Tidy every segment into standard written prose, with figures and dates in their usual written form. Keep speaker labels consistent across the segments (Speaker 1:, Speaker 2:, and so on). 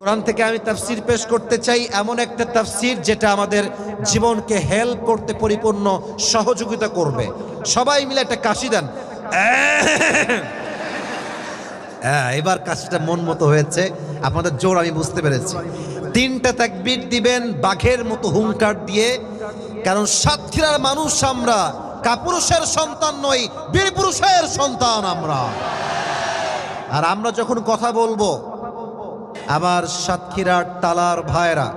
Speaker 1: কোরআন থেকে আমি তাফসীর পেশ করতে চাই, এমন একটা তাফসীর যেটা আমাদের জীবনকে হেল্প করতে পরিপূর্ণ সহযোগিতা করবে। সবাই মিলে একটা কাশি দেন। এবার কাশিটা মন মতো হয়েছে, আপনাদের জোর আমি বুঝতে পেরেছি। 3টা তাকবীর দিবেন বাঘের মতো হুঙ্কার দিয়ে, কারণ সাতক্ষীরার মানুষ আমরা কাপুরুষের সন্তান নই, বীর পুরুষের সন্তান আমরা। আর আমরা যখন কথা বলবো, আমার সাতক্ষীরার তালার ভাইরা,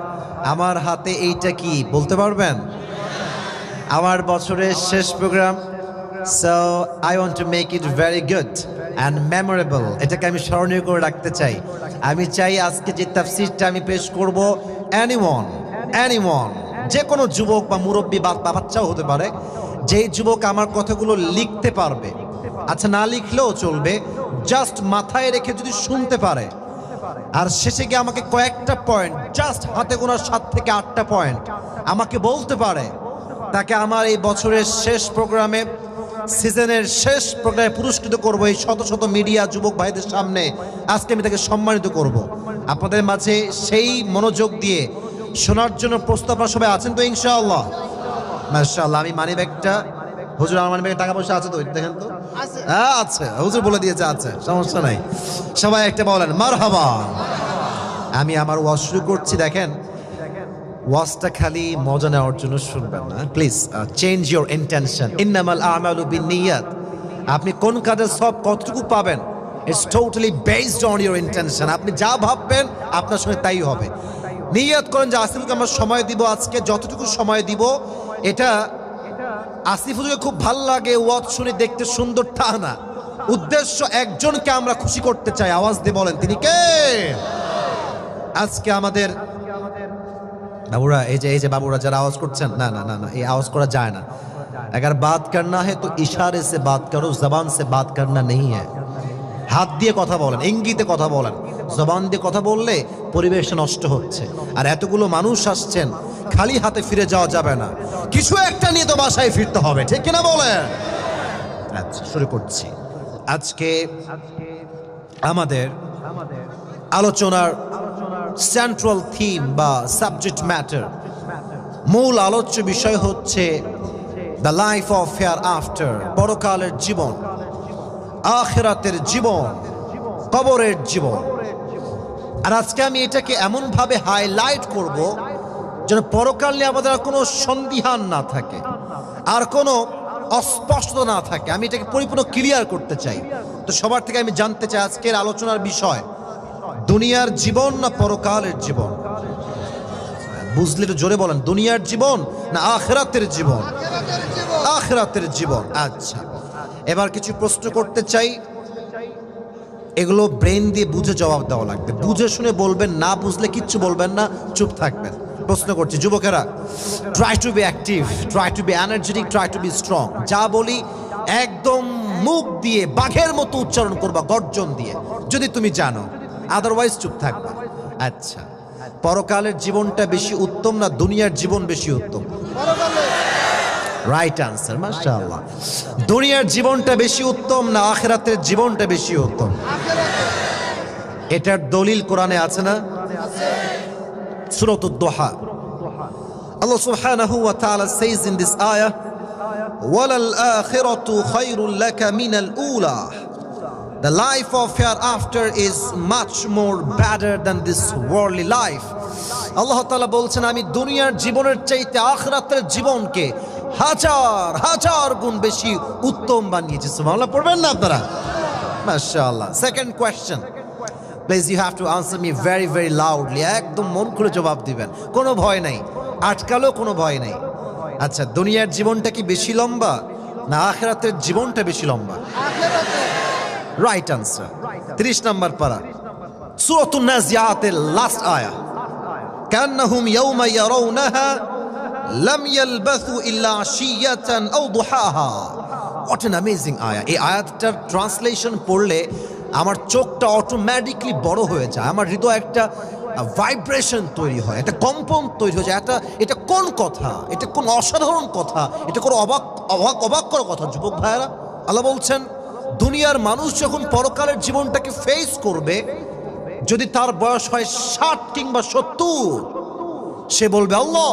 Speaker 1: আমার হাতে এইটা কি বলতে পারবেন? আমার বছরের শেষ programme, so I want to make it very good and memorable. এটাকে আমি স্মরণীয় করে রাখতে চাই। আমি চাই আজকে যে তাফসীরটা আমি পেশ করব, এনিওয়ান, যে কোনো যুবক বা মুরব্বী বা বাচ্চাও হতে পারে, যেই যুবক আমার কথাগুলো লিখতে পারবে, আচ্ছা না লিখলেও চলবে, জাস্ট মাথায় রেখে যদি শুনতে পারে, আর শেষে গিয়ে আমাকে কয়েকটা পয়েন্ট, জাস্ট হাতে গোনার 7 থেকে 8টা পয়েন্ট আমাকে বলতে পারে, তাকে আমার এই বছরের শেষ প্রোগ্রামে, সিজনের শেষ প্রোগ্রামে পুরস্কৃত করব। এই শত শত মিডিয়া যুবক ভাইদের সামনে আজকে আমি তাকে সম্মানিত করব। আপনাদের মাঝে সেই মনোযোগ দিয়ে শোনার জন্য প্রস্তুত আপনারা সবাই আছেন তো ইনশাআল্লাহ? মাশাআল্লাহ। আমি মানি ব্যাগটা, হুজুর আমার মানি ব্যাগে টাকা পয়সা আছে তো, দেখেন তো। হ্যাঁ আছে, হুজুর বলে দিয়েছে আছে, সমস্যা নাই। সবাই একটা বলেন মারহাবা। আমি আমার ওয়াজ শুরু করছি। দেখেন, ওয়াজটা খালি মজা নেওয়ার জন্য শুনবেন না, প্লিজ চেঞ্জ ইউর ইন্টেনশন। ইন্নামাল আমালু বিন্নিয়াত। আপনি কোন কাজের সব কতটুকু পাবেন, it's totally based on your intention. আপনি যা ভাববেন আপনার সঙ্গে তাই হবে। নিয়ত করেন যে আসিফকে আমরা সময় দিব, আজকে যতটুকু সময় দিব, এটা আসিফ হুজুরকে খুব ভাল লাগে ওয়াজ শুনে দেখতে সুন্দর তা না, উদ্দেশ্য একজনকে আমরা খুশি করতে চাই। আওয়াজ দিয়ে বলেন তিনি কে? আজকে আমাদের বাবুরা, এই যে বাবুরা যারা আওয়াজ করছেন, না না না না, এই আওয়াজ করা যায় না। अगर बात करना है तो इशारे से बात करो, जबान से बात करना नहीं है। হাত দিয়ে কথা বলেন, ইঙ্গিতে কথা বলেন। জবান দিয়ে কথা বললে পরিবেশ নষ্ট হচ্ছে। আর এতগুলো মানুষ আসছেন, খালি হাতে ফিরে যাওয়া যাবে না, কিছু একটা নিয়ে তো বাসায় ফিরতে হবে, ঠিক কিনা বলেন? আচ্ছা, শুরু করছি। আজকে আমাদের আলোচনার সেন্ট্রাল থিম বা সাবজেক্ট ম্যাটার, মূল আলোচ্য বিষয় হচ্ছে the life of hair after, পরকালের জীবন, আখিরাতের জীবন, কবরের জীবন। আর আজকে আমি এটাকে এমনভাবে হাইলাইট করব যেন পরকাল নিয়ে আমাদের আর কোনো সন্দিহান না থাকে, আর কোনো অস্পষ্টতা না থাকে। আমি এটাকে পরিপূর্ণ ক্লিয়ার করতে চাই। তো সবার থেকে আমি জানতে চাই আজকের আলোচনার বিষয় দুনিয়ার জীবন না পরকালের জীবন? বুঝলে তো জোরে বলেন, দুনিয়ার জীবন না আখিরাতের জীবন? আখিরাতের জীবন। আচ্ছা, এবার কিছু প্রশ্ন করতে চাই, এগুলো ব্রেন দিয়ে বুঝে জবাব দেওয়া লাগবে। বুঝে শুনে বলবেন, না বুঝলে কিচ্ছু বলবেন না, চুপ থাকবেন। প্রশ্ন করছি, যুবকেরা, try to be active, try to be energetic, try to be strong. যা বলি একদম মুখ দিয়ে বাঘের মতো উচ্চারণ করবা, গর্জন দিয়ে, যদি তুমি জানো, আদারওয়াইজ চুপ থাকবা। আচ্ছা, পরকালের জীবনটা বেশি উত্তম না দুনিয়ার জীবন বেশি উত্তম? রাইট আনসার, মাশাআল্লাহ। দুনিয়ার জীবনটা বেশি উত্তম না আখিরাতের জীবনটা বেশি উত্তম? এটার দলিল কোরআনে আছে না? সূরাতুদ দুহা, আল্লাহ সুবহানাহু ওয়া তাআলা says in this ayah, ওয়ালাল আখিরাতু Khairul লাকা মিনাল উলা। The life of hereafter is much more better than this worldly life. আল্লাহ তাআলা বলছেন, আমি দুনিয়ার জীবনের চাইতে আখিরাতের জীবনকে হাজার হাজার গুণ বেশি উত্তম বানিয়েছি। সুবহানাল্লাহ পড়বেন না আপনারা? মাশাআল্লাহ। Second question, please you have to answer me very very loudly. একদম মন খুলে জবাব দিবেন, কোনো ভয় নাই, আটকালেও কোনো ভয় নাই। আচ্ছা, দুনিয়ার জীবনটা কি বেশি লম্বা না আখিরাতের জীবনটা বেশি লম্বা? Right answer. 30 নম্বর পারা, সূরাতুন নাজিয়াতের লাস্ট আয়াত, কান্নাহুম ইয়াওমা ইয়ারাউনাহা লাম ইয়ালবাসু ইল্লা আশিয়াতান আও দুহাহা। হোয়াট অ্যান অ্যামেজিং আয়াত। এই আয়াতটার ট্রান্সলেশন পড়লে আমার চোখটা অটোমেটিকলি বড় হয়ে যায়, আমার হৃদয় একটা ভাইব্রেশন তৈরি হয়, একটা কম্পন তৈরি হয়ে যায়। এটা কোন কথা, এটা কোন অসাধারণ কথা, এটা কোনো অবাক করা কথা। যুবক ভাইয়েরা, আল্লাহ বলছেন দুনিয়ার মানুষ যখন পরকালের জীবনটাকে ফেস করবে, যদি তার বয়স হয় 60 কিংবা 70, সে বলবে আল্লাহ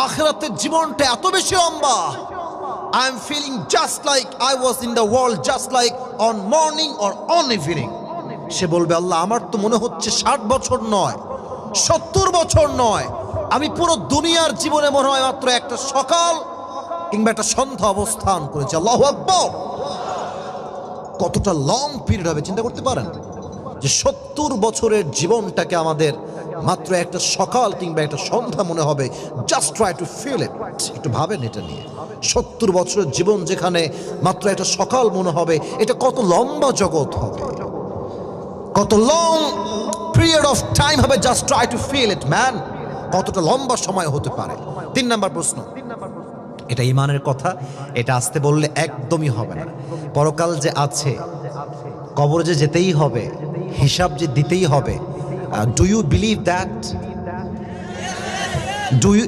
Speaker 1: আখিরাতের জীবনটা এত বেশি লম্বা, I am feeling just like I was in the world just like on morning or on evening. সে বলবে আল্লাহ আমার তো মনে হচ্ছে 60 বছর নয়, 70 বছর নয়, আমি পুরো দুনিয়ার জীবনে মনে হয় মাত্র একটা সকাল কিংবা একটা সন্ধ্যা অবস্থান করেছি। আল্লাহু আকবার। কতটা লং পিরিয়ড হবে চিন্তা করতে পারেন, যে 70 বছরের জীবনটাকে আমাদের মাত্র একটা সকাল কিংবা একটা সন্ধ্যা মনে হবে। Just try to feel it, একটু ভাবেন এটা নিয়ে। 70 বছরের জীবন যেখানে মাত্র একটা সকাল মনে হবে, এটা কত লম্বা জগৎ হবে, কত লং পিরিয়ড অফ টাইম হবে। Just try to feel it man, কতটা লম্বা সময় হতে পারে। 3 নাম্বার প্রশ্ন, এটা ইমানের কথা, এটা আসতে বললে একদমই হবে না। পরকাল যে আছে, কবরে যে যেতেই হবে, হিসাব যে দিতেই হবে, do you believe that?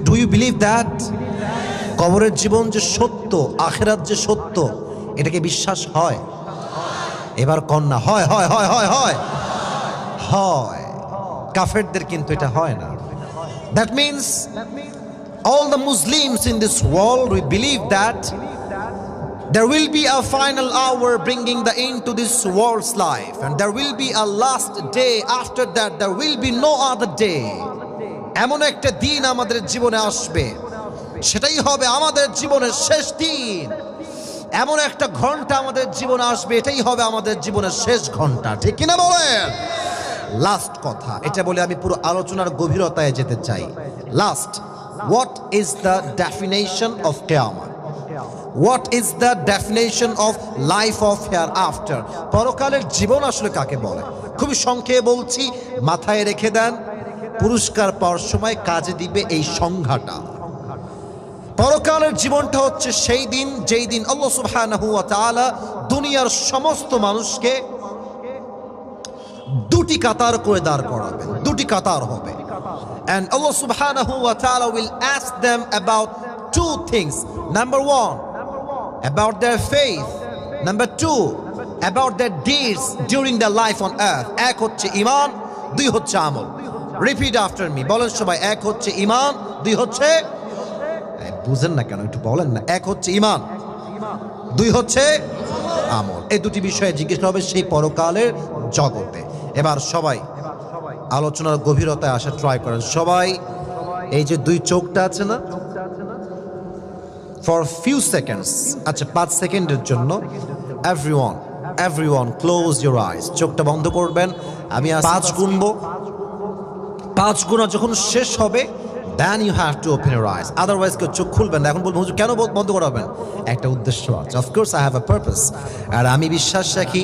Speaker 1: Do you believe that? কবরের জীবন যে সত্য, আখিরাত যে সত্য, এটাকে বিশ্বাস হয়? এবার কন্যা হয় হয় হয় হয় হয় হয়। কাফেরদের কিন্তু এটা হয় না। That means all the Muslims in this world, we believe that there will be a final hour bringing the end to this world's life, and there will be a last day. After that there will be no other day. এমন একটা দিন আমাদের জীবনে আসবে, সেটাই হবে আমাদের জীবনের শেষ দিন। এমন একটা ঘন্টা আমাদের জীবনে আসবে, এটাই হবে আমাদের জীবনের শেষ ঘন্টা। ঠিক কিনা বলেন? লাস্ট কথা, এটা বলে আমি পুরো আলোচনার গভীরতায় যেতে চাই। Last, what is the definition of qiyamah? What is the definition of life of hereafter? পরকালের জীবন আসলে কাকে বলে? খুবই সংক্ষেপে বলছি, মাথায় রেখে দেন, পুরস্কার পাওয়ার সময় কাজে দিবে এই সংজ্ঞাটা। পরকালের জীবনটা হচ্ছে সেই দিন যেই দিন আল্লাহ সুবহানাহু ওয়া তাআলা দুনিয়ার সমস্ত মানুষকে দুটি কাতার করে দাঁড় করাবেন, দুটি কাতার হবে। And Allah subhanahu wa ta'ala will ask them about 2 things. Number 1, about their faith. Number 2, about their deeds during their life on earth. এক হচ্ছে ঈমান, 2 হচ্ছে আমল। Repeat after me, বলেন সবাই। এক হচ্ছে ঈমান, 2 হচ্ছে, বুঝেন না কেন, একটু বলেন না। এক হচ্ছে ঈমান, 2 হচ্ছে আমল। এই দুটি বিষয়ে জিজ্ঞেস হবে সেই পরকালের জগতে। এবার সবাই আলোচনার গভীরতায় আসা ট্রাই করেন। সবাই এই যে 2 চোখটা আছে না, ফর ফিউ সেকেন্ডস, আচ্ছা 5 সেকেন্ডের জন্য এভরিওয়ান ক্লোজ ইউর আইজ। চোখটা বন্ধ করবেন। আমি 5 গুনবো, 5 গুণা যখন শেষ হবে then you have to open your eyes, otherwise কেউ চোখ খুলবেন না। এখন বলবো হুজুর কেন বন্ধ করাবেন? একটা উদ্দেশ্য আছে, of course I have a purpose। আর আমি বিশ্বাস রাখি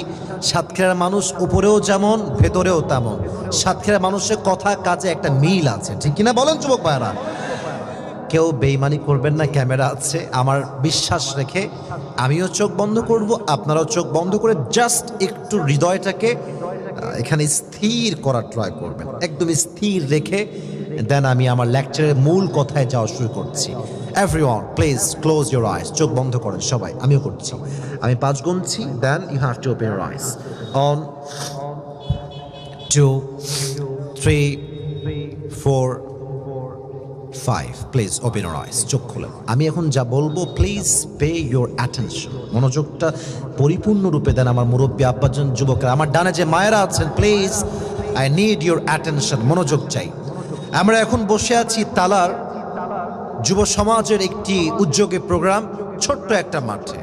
Speaker 1: সাতক্ষীরার মানুষ উপরেও যেমন ভেতরেও তেমন। সাতক্ষীরার মানুষের কথা কাজে একটা মিল আছে, ঠিক কিনা বলেন যুবক ভাইরা? কেউ বেইমানি করবেন না, ক্যামেরা আছে। আমার বিশ্বাস রেখে আমিও চোখ বন্ধ করব, আপনারাও চোখ বন্ধ করে জাস্ট একটু হৃদয়টাকে এখানে স্থির করার ট্রাই করবেন, একদম স্থির রেখে। দেন আমি আমার লেকচারের মূল কথায় যাওয়া শুরু করছি। Everyone please close your eyes. চোখ বন্ধ করেন সবাই, আমিও করছি। আমি 5 গুনছি, then you have to open your eyes. On 2 3 4 5, please open your eyes. চোখ খুলেন। আমি এখন যা বলবো প্লিজ পে ইউর অ্যাটেনশন, মনোযোগটা পরিপূর্ণরূপে দেন। আমার মুরব্বী আব্বাজন, যুবকরা, আমার ডানে যে মায়েরা আছেন, please I need your attention, মনোযোগ চাই। আমরা এখন বসে আছি তালার যুব সমাজের একটি উদ্যোগে প্রোগ্রাম, ছোট্ট একটা মাঠে।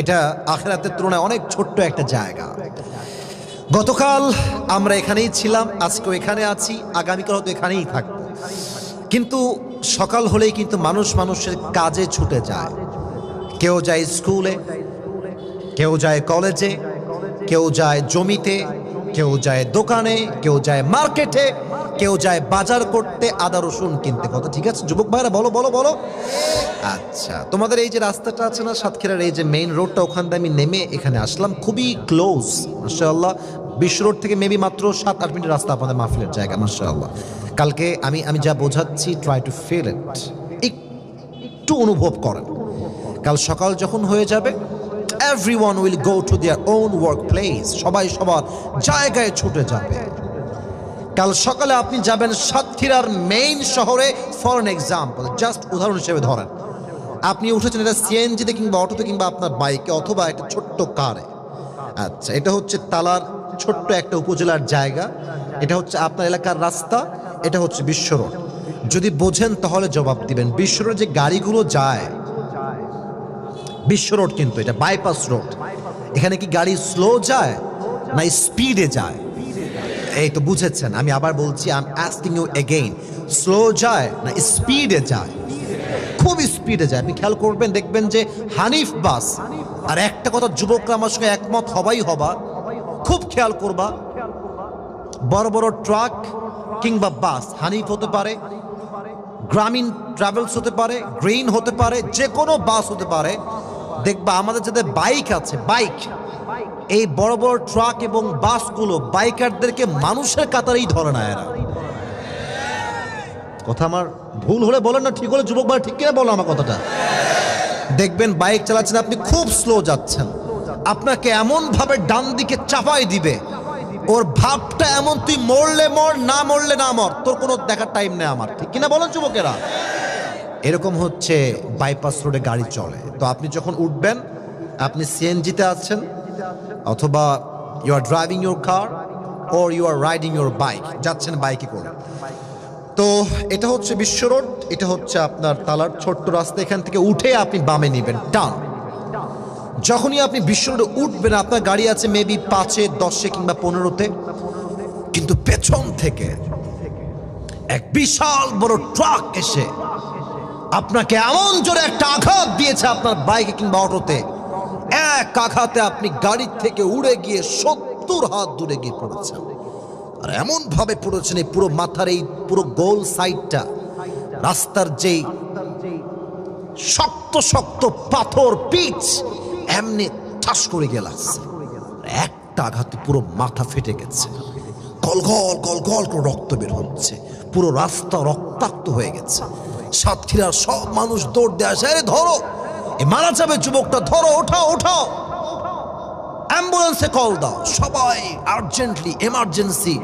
Speaker 1: এটা আখিরাতের তুলনায় অনেক ছোট্ট একটা জায়গা। গতকাল আমরা এখানেই ছিলাম, আজকেও এখানে আছি, আগামীকাল হয়তো এখানেই থাকবো। কিন্তু সকাল হলেই কিন্তু মানুষের কাজে ছুটে যায়। কেউ যায় স্কুলে, কেউ যায় কলেজে, কেউ যায় জমিতে, কেউ যায় দোকানে, কেউ যায় মার্কেটে, কেউ যায় বাজার করতে, আদা রসুন কিনতে। কথা ঠিক আছে যুবক ভাইরা? বলো বলো বলো। আচ্ছা, তোমাদের এই যে রাস্তাটা আছে না সাতক্ষীরার, এই যে মেইন রোডটা, ওখান থেকে আমি নেমে এখানে আসলাম, খুবই ক্লোজ মাশাআল্লাহ। বিশ্ব রোড থেকে মেবি মাত্র 7-8 মিনিট রাস্তা আপনাদের মাহফিলের জায়গা মাশাআল্লাহ। কালকে আমি যা বোঝাচ্ছি, ট্রাই টু ফিল ইট, একটু অনুভব করেন। কাল সকাল যখন হয়ে যাবে, everyone will go to their own work place, সবাই সবার জায়গায় ছুটে যাবে। কাল সকালে আপনি যাবেন সাতক্ষীরার মেইন শহরে। ফর এন এক্সাম্পল, জাস্ট উদাহরণ হিসেবে ধরেন, আপনি উঠেছেন এটা সিএনজিতে কিংবা অটোতে কিংবা আপনার বাইকে অথবা একটা ছোট্ট কারে। আচ্ছা, এটা হচ্ছে তালার ছোট্ট একটা উপজেলার জায়গা, এটা হচ্ছে আপনার এলাকার রাস্তা, এটা হচ্ছে বিশ্ব রোড। যদি বোঝেন তাহলে জবাব দিবেন। বিশ্ব রোড যে গাড়িগুলো যায়, বিশ্ব রোড কিন্তু এটা বাইপাস রোড, এখানে কি গাড়ি স্লো যায় না স্পিডে যায়? এই তো বুঝেছেন, আমি আবার বলছি, I am asking you again, slow যায় না স্পিডে যায়? খুব স্পিডে যায়। আপনি খেয়াল করবেন, দেখবেন যে হানিফ বাস, আর একটা কথা যুবকরা আমার সঙ্গে একমত হবা, খুব খেয়াল করবা, বড় বড় ট্রাক কিংবা বাস, হানিফ হতে পারে, গ্রামীণ ট্রাভেলস হতে পারে, গ্রিন হতে পারে, যে কোনো বাস হতে পারে, দেখবা আমাদের যাদের বাইক আছে, বাইক, এই বড় বড় ট্রাক এবং বাসগুলো বাইকারদেরকে মানুষের কাতারেই ধরে না এরা। কথা আমার ভুল হলে বলেন না, ঠিক হলে যুবক ভাই ঠিক কিনা বলো আমার কথাটা। দেখবেন বাইক চালাচ্ছেন আপনি, খুব স্লো যাচ্ছেন, আপনাকে এমন ভাবে ডান দিকে চাপাই দিবে, ওর ভাবটা এমন, তুই মরলে মর, না মরলে না মর, তোর কোনো দেখার টাইম নেই আমার, ঠিক কিনা বলেন যুবকেরা? এরকম হচ্ছে বাইপাস রোডে গাড়ি চলে। তো আপনি যখন উঠবেন, আপনি সিএনজিতে আছেন অথবা you are driving your car or you are riding your bike, যাচ্ছেন বাইকে করে। তো এটা হচ্ছে বিশ্ব রোড, এটা হচ্ছে আপনার তালার ছোট্ট রাস্তা, এখান থেকে উঠে আপনি বামে নেবেন টান। যখনই আপনি বিশ্ব রোডে উঠবেন, আপনার গাড়ি আছে মেবি 5-এ, 10-এ কিংবা 15-তে, কিন্তু পেছন থেকে এক বিশাল বড় ট্রাক এসে আপনাকে এমন জোরে একটা আঘাত দিয়েছে আপনার বাইকে কিংবা অটোতে, এক আঘাতে আপনি গাড়ির থেকে উড়ে গিয়ে 70 হাত দূরে গিয়ে পড়েছেন। আর এমন ভাবে পড়েছেন, এই পুরো মাথার এই পুরো গোল সাইডটা, রাস্তার যেই শক্ত শক্ত পাথর পিচ, এমনি ঠাস করে গেলাছে, একটা আঘাতে পুরো মাথা ফেটে গেছে, গলগল গলগল করে রক্ত বের হচ্ছে, পুরো রাস্তা রক্তাক্ত হয়ে গেছে। সাতক্ষীরার সব মানুষ দৌড় দিয়ে আসে, আরে ধরো, এ মারা যাবে যুবকটা, ধরো, ওঠাও ওঠাও, অ্যাম্বুলেন্সে কল দাও। সবাই আর্জেন্টলি এমার্জেন্সি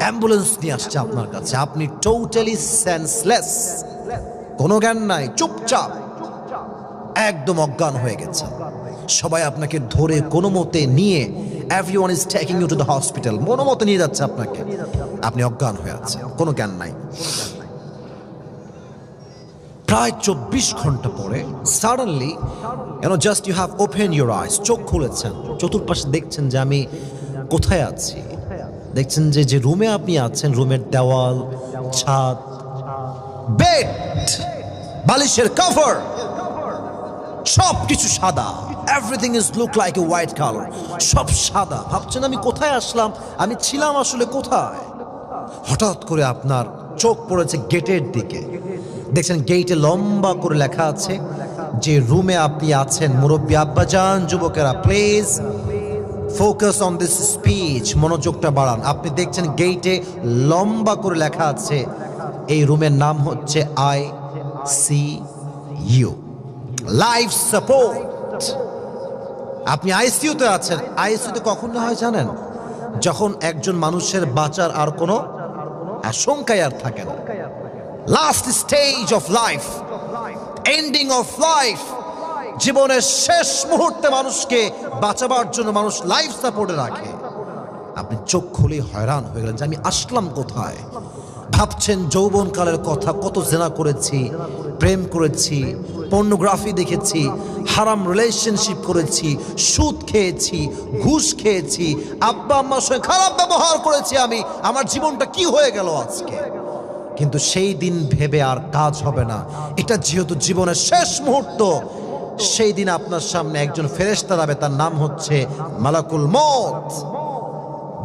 Speaker 1: অ্যাম্বুলেন্স নিয়ে আসছে আপনার কাছে। আপনি টোটালি সেন্সলেস, কোনো জ্ঞান নাই, চুপচাপ একদম অজ্ঞান হয়ে গেছে। সবাই আপনাকে ধরে কোনো মতে নিয়ে, everyone is taking you to the hospital, কোনো মতে নিয়ে যাচ্ছে আপনাকে, আপনি অজ্ঞান হয়ে আছেন, কোনো জ্ঞান নাই। প্রায় 24 ঘন্টা পরে suddenly just you have open your eyes, চোখ খুলেছেন, চতুর্পাশে দেখছেন যে আমি কোথায় আছি। দেখছেন যে যে রুমে আপনি আছেন, রুমের দেওয়াল, ছাদ, বেড, বালিশের কভার সব কিছু সাদা। Everything is look like a white colour, সব সাদা। ভাবছেন আমি কোথায় আসলাম, আমি ছিলাম আসলে কোথায়? হঠাৎ করে আপনার চোখ পড়েছে গেটের দিকে। দেখছেন গেটে লম্বা করে লেখা আছে যে রুমে আপনি আছেন। মুরব্বী আব্বাজান, যুবকেরা please focus on this speech, মনোযোগটা বাড়ান। আপনি দেখছেন গেটে লম্বা করে লেখা আছে এই রুমের নাম হচ্ছে ICU, লাইফ সাপোর্ট। আপনি আইসিইউতে আছেন। আইসিইউতে কখন হয় জানেন? যখন একজন মানুষের বাঁচার আর কোনো আশঙ্কাই আর থাকে না। Last stage of life, ending of life, জীবনের শেষ মুহূর্তে মানুষকে বাঁচাবার জন্য মানুষ লাইফ সাপোর্টে রাখে। আপনি চোখ খুলে হয়রান হয়ে গেলেন যে আমি আসলাম কোথায়। ভাবছেন যৌবনকালের কথা, কত জেনা করেছি, প্রেম করেছি, পর্নোগ্রাফি দেখেছি, হারাম রিলেশনশিপ করেছি, সুদ খেয়েছি, ঘুষ খেয়েছি, আব্বা আম্মার সঙ্গে খারাপ ব্যবহার করেছি, আমি আমার জীবনটা কি হয়ে গেল আজকে। কিন্তু সেই দিন ভেবে আর কাজ হবে না। এটা যেহেতু জীবনের শেষ মুহূর্ত, সেই দিন আপনার সামনে একজন ফেরেশতা যাবে, তার নাম হচ্ছে মালাকুল মউত।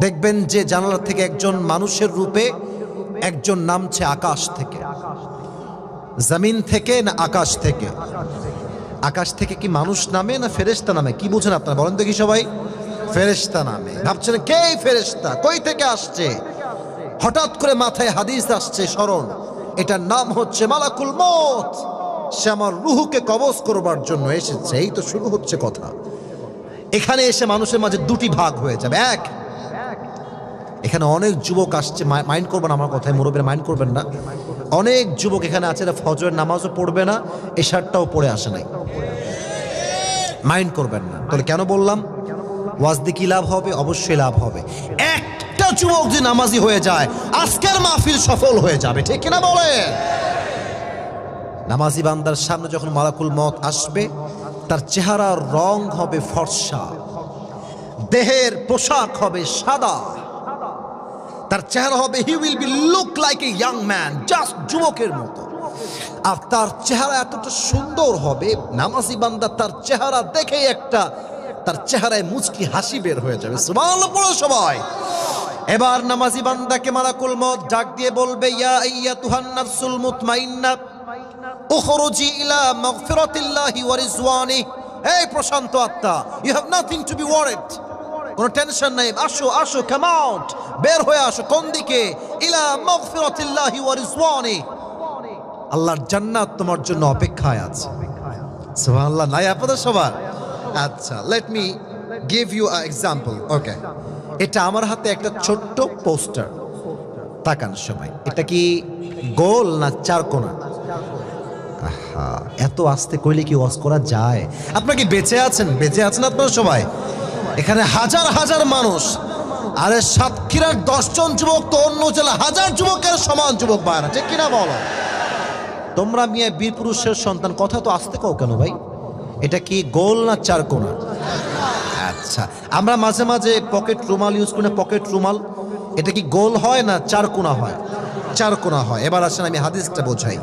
Speaker 1: দেখবেন যে জানালা থেকে একজন মানুষের রূপে একজন নামছে আকাশ থেকে। জমিন থেকে না আকাশ থেকে? আকাশ থেকে কি মানুষ নামে না ফেরেশতা নামে? কি বুঝেন আপনারা বলেন তো কি সবাই? ফেরেশতা নামে। ভাবছেন কে ফেরেশতা, কই থেকে আসছে? হঠাৎ করে মাথায় হাদিস আসছে স্মরণ, এটার নাম হচ্ছে মালাকুল মউত। সে আমার রুহুকে কবজ করবার জন্য এসেছে। এই তো শুরু হচ্ছে কথা। এখানে এসে মানুষের মাঝে দুটি ভাগ হয়ে যাবে। এক, এখানে এখানে অনেক যুবক আসছে, মাইন্ড করবেন আমার কথায়, মুরব্বীরা মাইন্ড করবেন না। অনেক যুবক এখানে আছে ফজরের নামাজও পড়বে না, এশারটাও পড়ে আসে নাই। মাইন্ড করবেন না। তাহলে কেন বললাম ওয়াজ দিয়ে কি লাভ হবে? অবশ্যই লাভ হবে। একটা যুবক যদি নামাজি হয়ে যায় আজকের মাহফিল সফল হয়ে যাবে, ঠিক কিনা বলে? নামাজি বান্দার সামনে যখন মালাকুল মউত আসবে তার চেহারার রং হবে ফর্সা, দেহের পোশাক হবে সাদা, তার চেহারা হবে he will be look like a young man, just যুবকের মতো। আর তার চেহারা এতটা সুন্দর হবে, নামাজি বান্দা তার চেহারা দেখে তার চেহারায় মুচকি হাসি বের হয়ে যাবে। সুবহানাল্লাহ পড়ো সবাই। এবার নামাজি বান্দাকে মালাকুল মউত ডাক দিয়ে বলবে, ইয়া আইয়াতুহান নাফসুল মুতমাইন্না উখরুজি ইলা মাগফিরাতিল্লাহি ওয়া রিজওয়ানি। এই প্রশান্ত আত্মা, you have nothing to be worried, কোনো টেনশন নাই, আসো আসো, কাম আউট, বের হয়ে আসো। কোন দিকে? ইলা মাগফিরাতিল্লাহি ওয়া রিজওয়ানি, আল্লাহর জান্নাত তোমার জন্য অপেক্ষায় আছে। সুবহানাল্লাহ। নাই আপনাদের সবার? আচ্ছা, let me give you a example. Okay, এটা আমার হাতে একটা ছোট্ট পোস্টার, তাকান সবাই। এটা কি গোল না চারকোনা? আহা, এত আস্তে কইলে কি ওয়াজ করা যায়? আপনারা কি বেঁচে আছেন? বেঁচে আছেন আপনারা সবাই? এখানে হাজার হাজার মানুষ, আরে সাতক্ষীরার 10 জন যুবক তো অন্য জেলা হাজার যুবকের সমান যুবক পায় না, ঠিক কিনা বলো? তোমরা মিয়া বীর পুরুষের সন্তান, কথা তো আসতে কও কেন ভাই? এটা কি গোল না চারকোনা? আচ্ছা, আমরা মাঝে মাঝে পকেট রুমাল ইউজ করি না, পকেট রুমাল, এটা কি গোল হয় না চারকোনা হয়? চারকোনা হয়। এবার আসেন আমি হাদিসটা বোঝাই।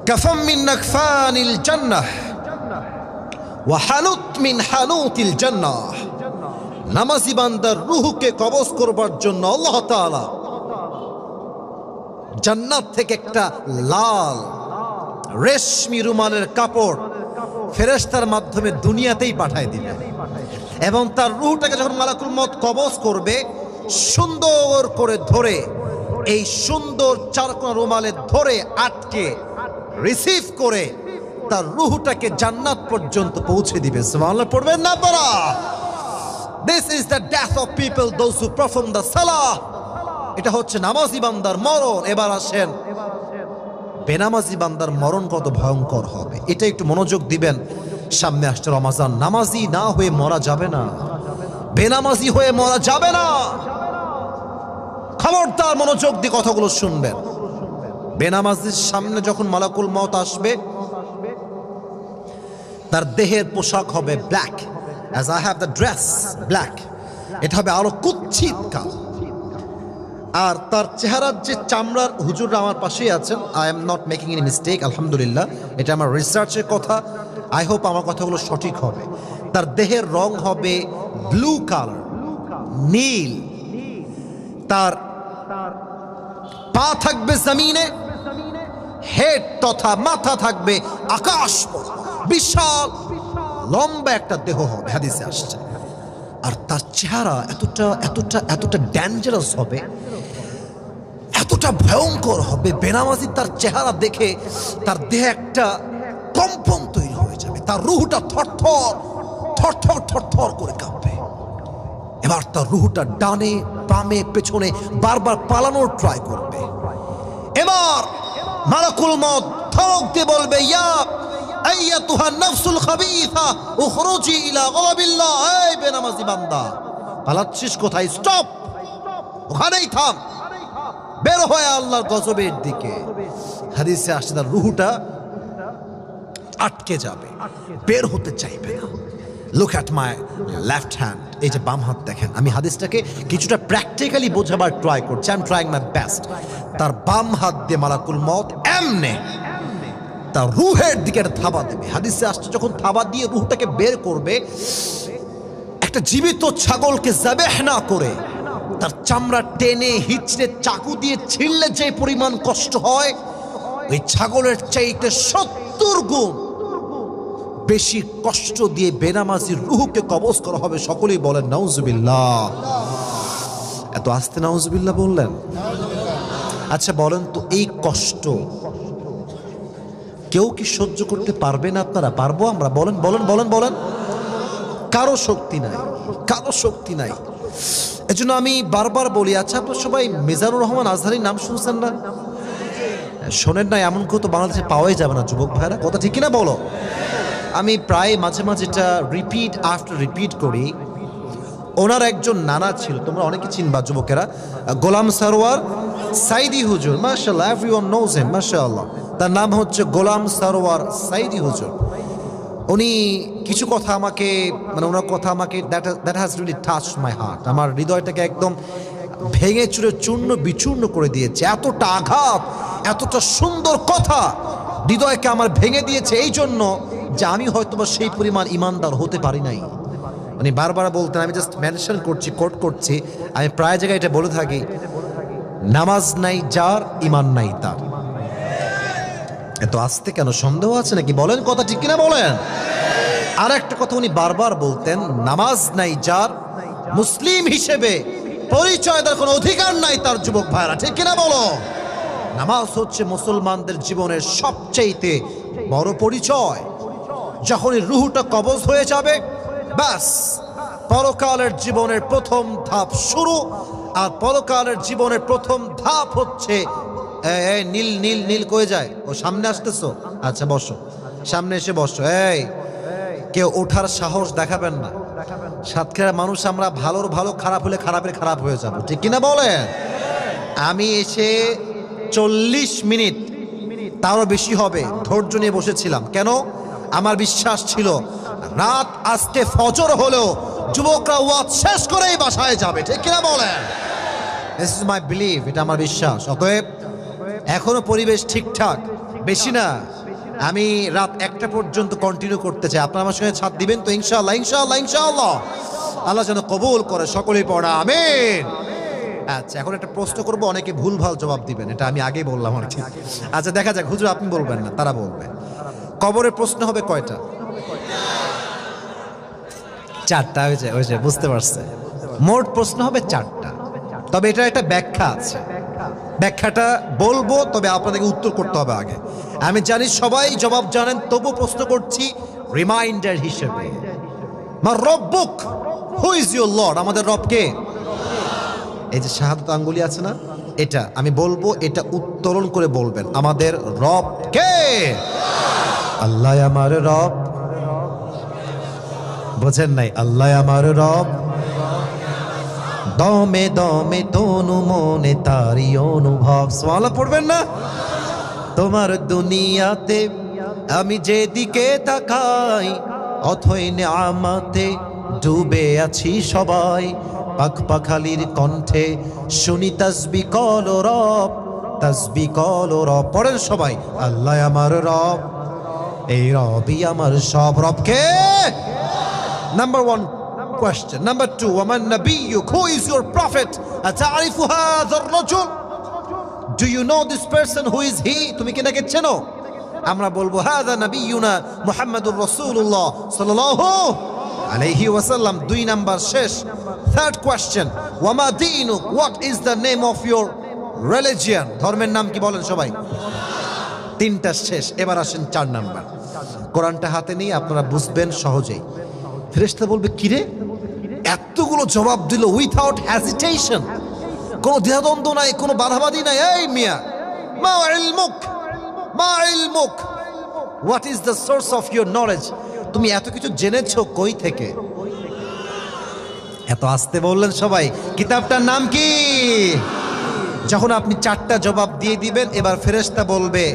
Speaker 1: কাফাম মিন নাকফানিল জান্নাহ ওয়া হানুত মিন হানুতিল জান্নাহ। নামাজি বান্দার রূহকে কবজ করবার জন্য আল্লাহ তাআলা জান্নাত থেকে একটা লাল রেশমি রুমালের কাপড় ফেরেশতার মাধ্যমে দুনিয়াতেই পাঠায় দিবে, এবং তার রূহটাকে যখন মালাকুল মউত কবজ করবে সুন্দর করে ধরে, এই সুন্দর চারকোনা রুমালে ধরে আটকে রিসিভ করে তার রূহটাকে জান্নাত পর্যন্ত পৌঁছে দিবে। সুবহানাল্লাহ পড়বেন না আপনারা? This is the death of people, those who perform the salah. এটা হচ্ছে নামাজি বান্দার মরণ। এবার আসেন বেনামাজি বান্দার মরণ কত ভয়ঙ্কর হবে, এটা একটু মনোযোগ দিবেন। সামনে আসছে রমাজান, নামাজি না হয়ে মরা যাবে না, বেনামাজি হয়ে মরা যাবে না। খবরদার মনোযোগ দিয়ে কথাগুলো শুনবেন। বেনামাজির সামনে যখন মালাকুল মউত আসবে তার দেহের পোশাক হবে black, as I have the dress black, এটা হবে আরো কুৎসিত কালো। আর তার চেহারার যে চামড়ার, হুজুররা আমার পাশেই আছেন, I am not making any mistake, আলহামদুলিল্লাহ, এটা আমার রিসার্চের কথা, আই হোপ আমার কথাগুলো সঠিক হবে। তার দেহের রং হবে ব্লু কালার, নীল। তার পা থাকবে জমিনে, হেড তথা মাথা থাকবে আকাশ, বিশাল লম্বা একটা দেহ হবে, হাদিসে আসছে। আর তার চেহারা এতটা এতটা এতটা ডেঞ্জারাস হবে, এতটা ভয়ঙ্কর হবে, বেনামাজি তার চেহারা দেখে তার দেহে একটা কম্পন তৈরি হয়ে যাবে, তার রুহটা থরথর থরথর থরথর করে কাঁপবে। এবার তার রুহটা ডানে বামে পেছনে বারবার পালানোর ট্রাই করবে। এবার মালাকুল মউত ধমক দিয়ে বলবে, ইয়া আইয়াতুহান নাফসুল খাবিসা উখরুজি ইলা গাদাবিল্লাহ। এই বেনামাজি বান্দা, পালাচ্ছিস কোথায়? স্টপ, ওখানেই থাম, বের হয়ে আল্লাহর গজবের দিকে। হাদিসে আসছে তার রুহটা আটকে যাবে, বের হতে চাইবে না। Look at my left hand, এই যে বাম হাত দেখেন। আমি হাদিসটাকে কিছুটা প্র্যাকটিক্যালি বোঝাবার ট্রাই করছি, I am trying my best. তার বাম হাত দিয়ে মালাকুল মউত এমনে তার রুহের দিকে থাবা দেবে। হাদিসে আসছে যখন থাবা দিয়ে রুহটাকে বের করবে, একটা জীবিত ছাগলকে যাবেহ না করে তার চামড়া টেনে হিচড়ে চাকু দিয়ে ছিঁড়লে যে পরিমাণ কষ্ট হয়, ওই ছাগলের চাইতে 70 গুণ বেশি কষ্ট দিয়ে বেনামাজির রুহকে কবজ করা হবে। সকলেই বলেন নাউজুবিল্লাহ। এত আস্তে নাউজুবিল্লাহ বললেন? আচ্ছা বলেন তো, এই কষ্ট কেউ কি সহ্য করতে পারবে না? আপনারা পারবো আমরা? বলেন বলেন বলেন বলেন। কারো শক্তি নাই, কারো শক্তি নাই। এজন্য আমি বারবার বলি, আচ্ছা আপনার সবাই মিজানুর রহমান আজহারির নাম শুনছেন না? শোনেন না? এমন কেউ তো বাংলাদেশে পাওয়াই যাবে না যুবক ভাইরা, কথা ঠিক কিনা বলো? আমি প্রায় মাঝে মাঝে এটা রিপিট আফটার রিপিট করি। ওনার একজন নানা ছিল, তোমরা অনেকে চিনবা যুবকেরা, গোলাম সরোয়ার সাইদি হুজুর, মাশাআল্লাহ, এভরিওয়ান নোজ হিম, মাশাআল্লাহ। তার নাম হচ্ছে গোলাম সরোয়ার সাইদি হুজুর। উনি কিছু কথা আমাকে, মানে ওনার কথা আমাকে that has really touch my heart, আমার হৃদয়টাকে একদম ভেঙে চুরে চূর্ণ বিচূর্ণ করে দিয়েছে। এতটা আঘাত, এতটা সুন্দর কথা হৃদয়কে আমার ভেঙে দিয়েছে, এই জন্য যে আমি হয়তোবা সেই পরিমাণ ইমানদার হতে পারি নাই। উনি বারবার বলতেন, আমি জাস্ট মেনশন করছি, কোট করছি, আমি প্রায় জায়গায় এটা বলে থাকি, নামাজ নাই যার, ইমান নাই তার। এত আসতে কেন? সন্দেহ আছে নাকি? বলেন, কথা ঠিক কিনা বলেন? আর একটা কথা উনি বারবার বলতেন, নামাজ নাই যার, মুসলিম হিসেবে পরিচয় দেওয়ার কোনো অধিকার নাই তার। যুবক ভাইরা, ঠিক কিনা বলো? নামাজ হচ্ছে মুসলমানদের জীবনের সবচেয়ে বড় পরিচয়। যখনই রুহটা কবজ হয়ে যাবে, ব্যাস পরকালের জীবনের প্রথম ধাপ শুরু। আর পরকালের জীবনের প্রথম ধাপ হচ্ছে, নীল নীল নীল কয়ে যায়, ও সামনে আসতেছো, আচ্ছা বসো, সামনে এসে বসো। এই কেউ ওঠার সাহস দেখাবেন না। সাতক্ষীরার মানুষ আমরা, ভালোর ভালো, খারাপ হলে খারাপের খারাপ হয়ে যাবো, ঠিক কিনা বলেন? আমি এসে 40 মিনিট, তারও বেশি হবে, ধৈর্য নিয়ে বসেছিলাম। কেন? আমার বিশ্বাস ছিল রাত আজকে ফজর হলেও যুবকরা ওয়াজ শেষ করেই বাসায় যাবে, ঠিক কিনা বলেন? দিস ইজ মাই বিলিভ, এটা আমার বিশ্বাস। অতএব এখনো পরিবেশ ঠিকঠাক, বেশি না, আমি রাত 1টা পর্যন্ত কন্টিনিউ করতে চাই। আপনারা আমার সঙ্গে ছাদ দিবেন তো? ইনশাআল্লাহ, ইনশাআল্লাহ, ইনশাআল্লাহ। আল্লাহ যেন কবুল করে, সকলেই পড়া আমিন। আচ্ছা, এখন একটা প্রশ্ন করবো, অনেকে ভুলভাল জবাব দিবেন, এটা আমি আগেই বললাম আর কি। আচ্ছা, দেখা যাক। হুজুর আপনি বলবেন না, তারা বলবে। কবরের প্রশ্ন হবে কয়টা? 4টা। হয়েছে, বুঝতে পারছে। মোট প্রশ্ন হবে 4টা, তবে এটা একটা ব্যাখ্যা আছে। ব্যাখ্যাটা বলবো, তবে আপনাদেরকে উত্তর করতে হবে আগে। আমি জানি সবাই জবাব জানেন, তবু প্রশ্ন করছি রিমাইন্ডার হিসেবে। মা রব্বুক, হু ইজ ইউর লর্ড? আমাদের রব কে? এই যে শাহাদাত আঙ্গুলি আছে না, এটা আমি বলবো, এটা উত্তোলন করে বলবেন, আমাদের রব কে? আল্লাহ আমার রব। বোঝেন নাই? আল্লাহ আমার রব, দমে দমে তনু মনে তারি অনুভব। সুবহানাল্লাহ পড়বেন না? তোমার দুনিয়াতে আমি যেদিকে তাকাই, অথই নিয়ামতে ডুবে আছি সবাই। পাখ পাখালির কণ্ঠে শুনি তাসবিহ কল রব, তাসবিহ কল রব। পড়েন সবাই, আল্লাহ আমার রব, এই রবই আমার সব। রবকে? Number 1 question. Number 2, وَمَنْ نَبِيُّكَ? Who is your prophet? أَتَعْرِفُ هَذَا الرَّجُلَ? Do you know this person? Who is he? তুমি কি নাকি চেনো? আমরা বলবো هَذَا نَبِيُّنَا مُحَمَّدٌ رَسُولُ اللَّهِ صلى الله عليه وسلم। 2 নাম্বার শেষ। 3rd question, وَمَا دِينُكَ? What is the name of your religion? ধর্মের নাম কি বলেন সবাই? 3টা শেষ। এবার আসেন 4 নাম্বার। কোরআনটা হাতে নিয়ে আপনারা বুঝবেন সহজেই। ফেরেশতা বলবে, কিরে এতগুলো জবাব দিল উইথাউট হেজিটেশন, কোনো দ্বিধাদ্বন্দ্ব নাই, কোনো বাধাবাধি নাই। এই মিয়া, মা ইলমুক, মা ইলমুক, what is the source of your knowledge? তুমি এত কিছু জেনেছো কই থেকে? এত আসতে বললেন সবাই। কিতাবটার নাম কি? যখন আপনি 4টা জবাব দিয়ে দিবেন, এবার ফেরেশতা বলবে,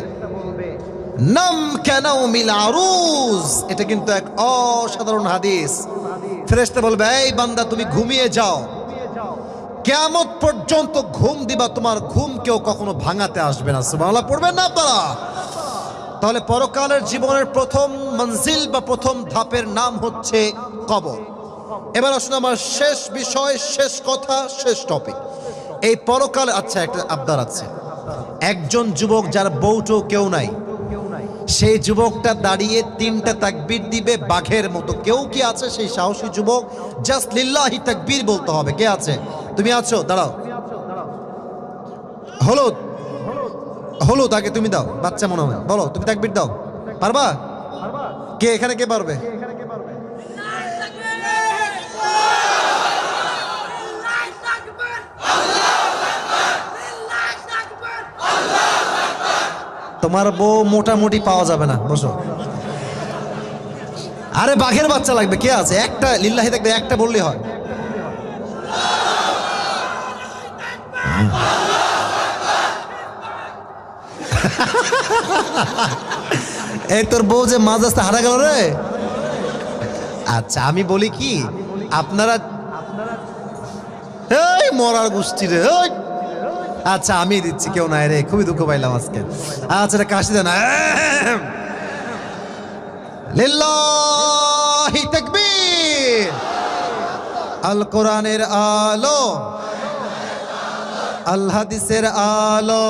Speaker 1: নাম কেন মিল আরুজ। এটা কিন্তু এক অসাধারণ হাদিস। ফেরেশতা বলবে, এই বান্দা তুমি ঘুমিয়ে যাও, কিয়ামত পর্যন্ত ঘুম দিবা, তোমার ঘুম কেউ কখনো ভাঙাতে আসবে না। সুবহানাল্লাহ পড়বেন না আপনারা? তাহলে পরকালের জীবনের প্রথম মঞ্জিল বা প্রথম ধাপের নাম হচ্ছে কবর। এবার আসুন আমার শেষ বিষয়, শেষ কথা, শেষ টপিক, এই পরকালে। আচ্ছা, একটা আবদার আছে। একজন যুবক যার বউটো কেউ নাই, সেই যুবকটা দাঁড়িয়ে 3টা তাকবীর দিবে বাঘের মতো। কেউ কি আছে সেই সাহসী যুবক? জাস্ট লিল্লাহি তাকবীর বলতে হবে। কে আছে? তুমি আছো? দাঁড়াও। হলুদ, হলুদ আগে তুমি দাও, বাচ্চা মনে হয়। বলো, তুমি তাকবীর দাও। পারবা? কে এখানে, কে পারবে? তোমার বউ মোটামুটি পাওয়া যাবে না, বসো। আরে বাঘের বাচ্চা লাগবে, কে আছে? একটা লিল্লাহি থাকবে, একটা বললেই হয়। এই তোর বউ যে মাঝ রাস্তা হারা গেল রে। আচ্ছা আমি বলি কি, আপনারা এই মরার গোষ্ঠী রে। আচ্ছা আমি দিচ্ছি, কেউ নাই রে, খুবই দুঃখ পাইলাম আজকে। আচ্ছা এটা কাশি দেন। লিল্লাহি তাকবীর। আল কোরআনের আলো, আল হাদিসের আলো,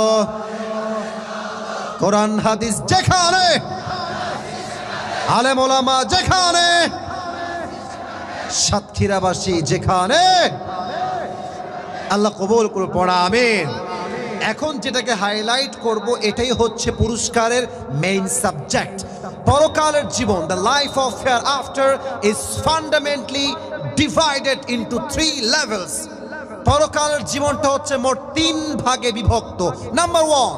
Speaker 1: কোরআন হাদিস যেখানে, আলেম ওলামা যেখানে, সাতক্ষীরাবাসী যেখানে, আল্লাহ কবুল করে পড়া আমিন। এখন যেটাকে হাইলাইট করব এটাই হচ্ছে পুরস্কারের মেইন সাবজেক্ট। পরকালের জীবন, the life of hereafter is fundamentally divided into 3 levels. পরকালের জীবনটা হচ্ছে মোট 3 ভাগে বিভক্ত। Number 1,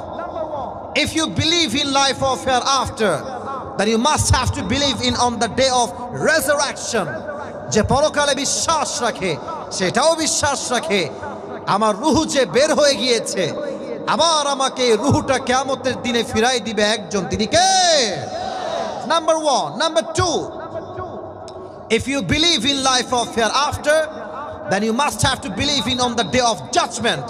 Speaker 1: if you believe in life of hereafter, then you must have to believe in on the day of resurrection. যে পরকালে বিশ্বাস রাখে সেটাও বিশ্বাস রাখে আমার রূহ যে বের হয়ে গিয়েছে, আবার আমাকে রূহটা কিয়ামতের দিনে ফিরাই দিবে একজন, তিনি কে? Number 1. Number 2, if you believe in life of hereafter, then you must have to believe in on the day of judgment.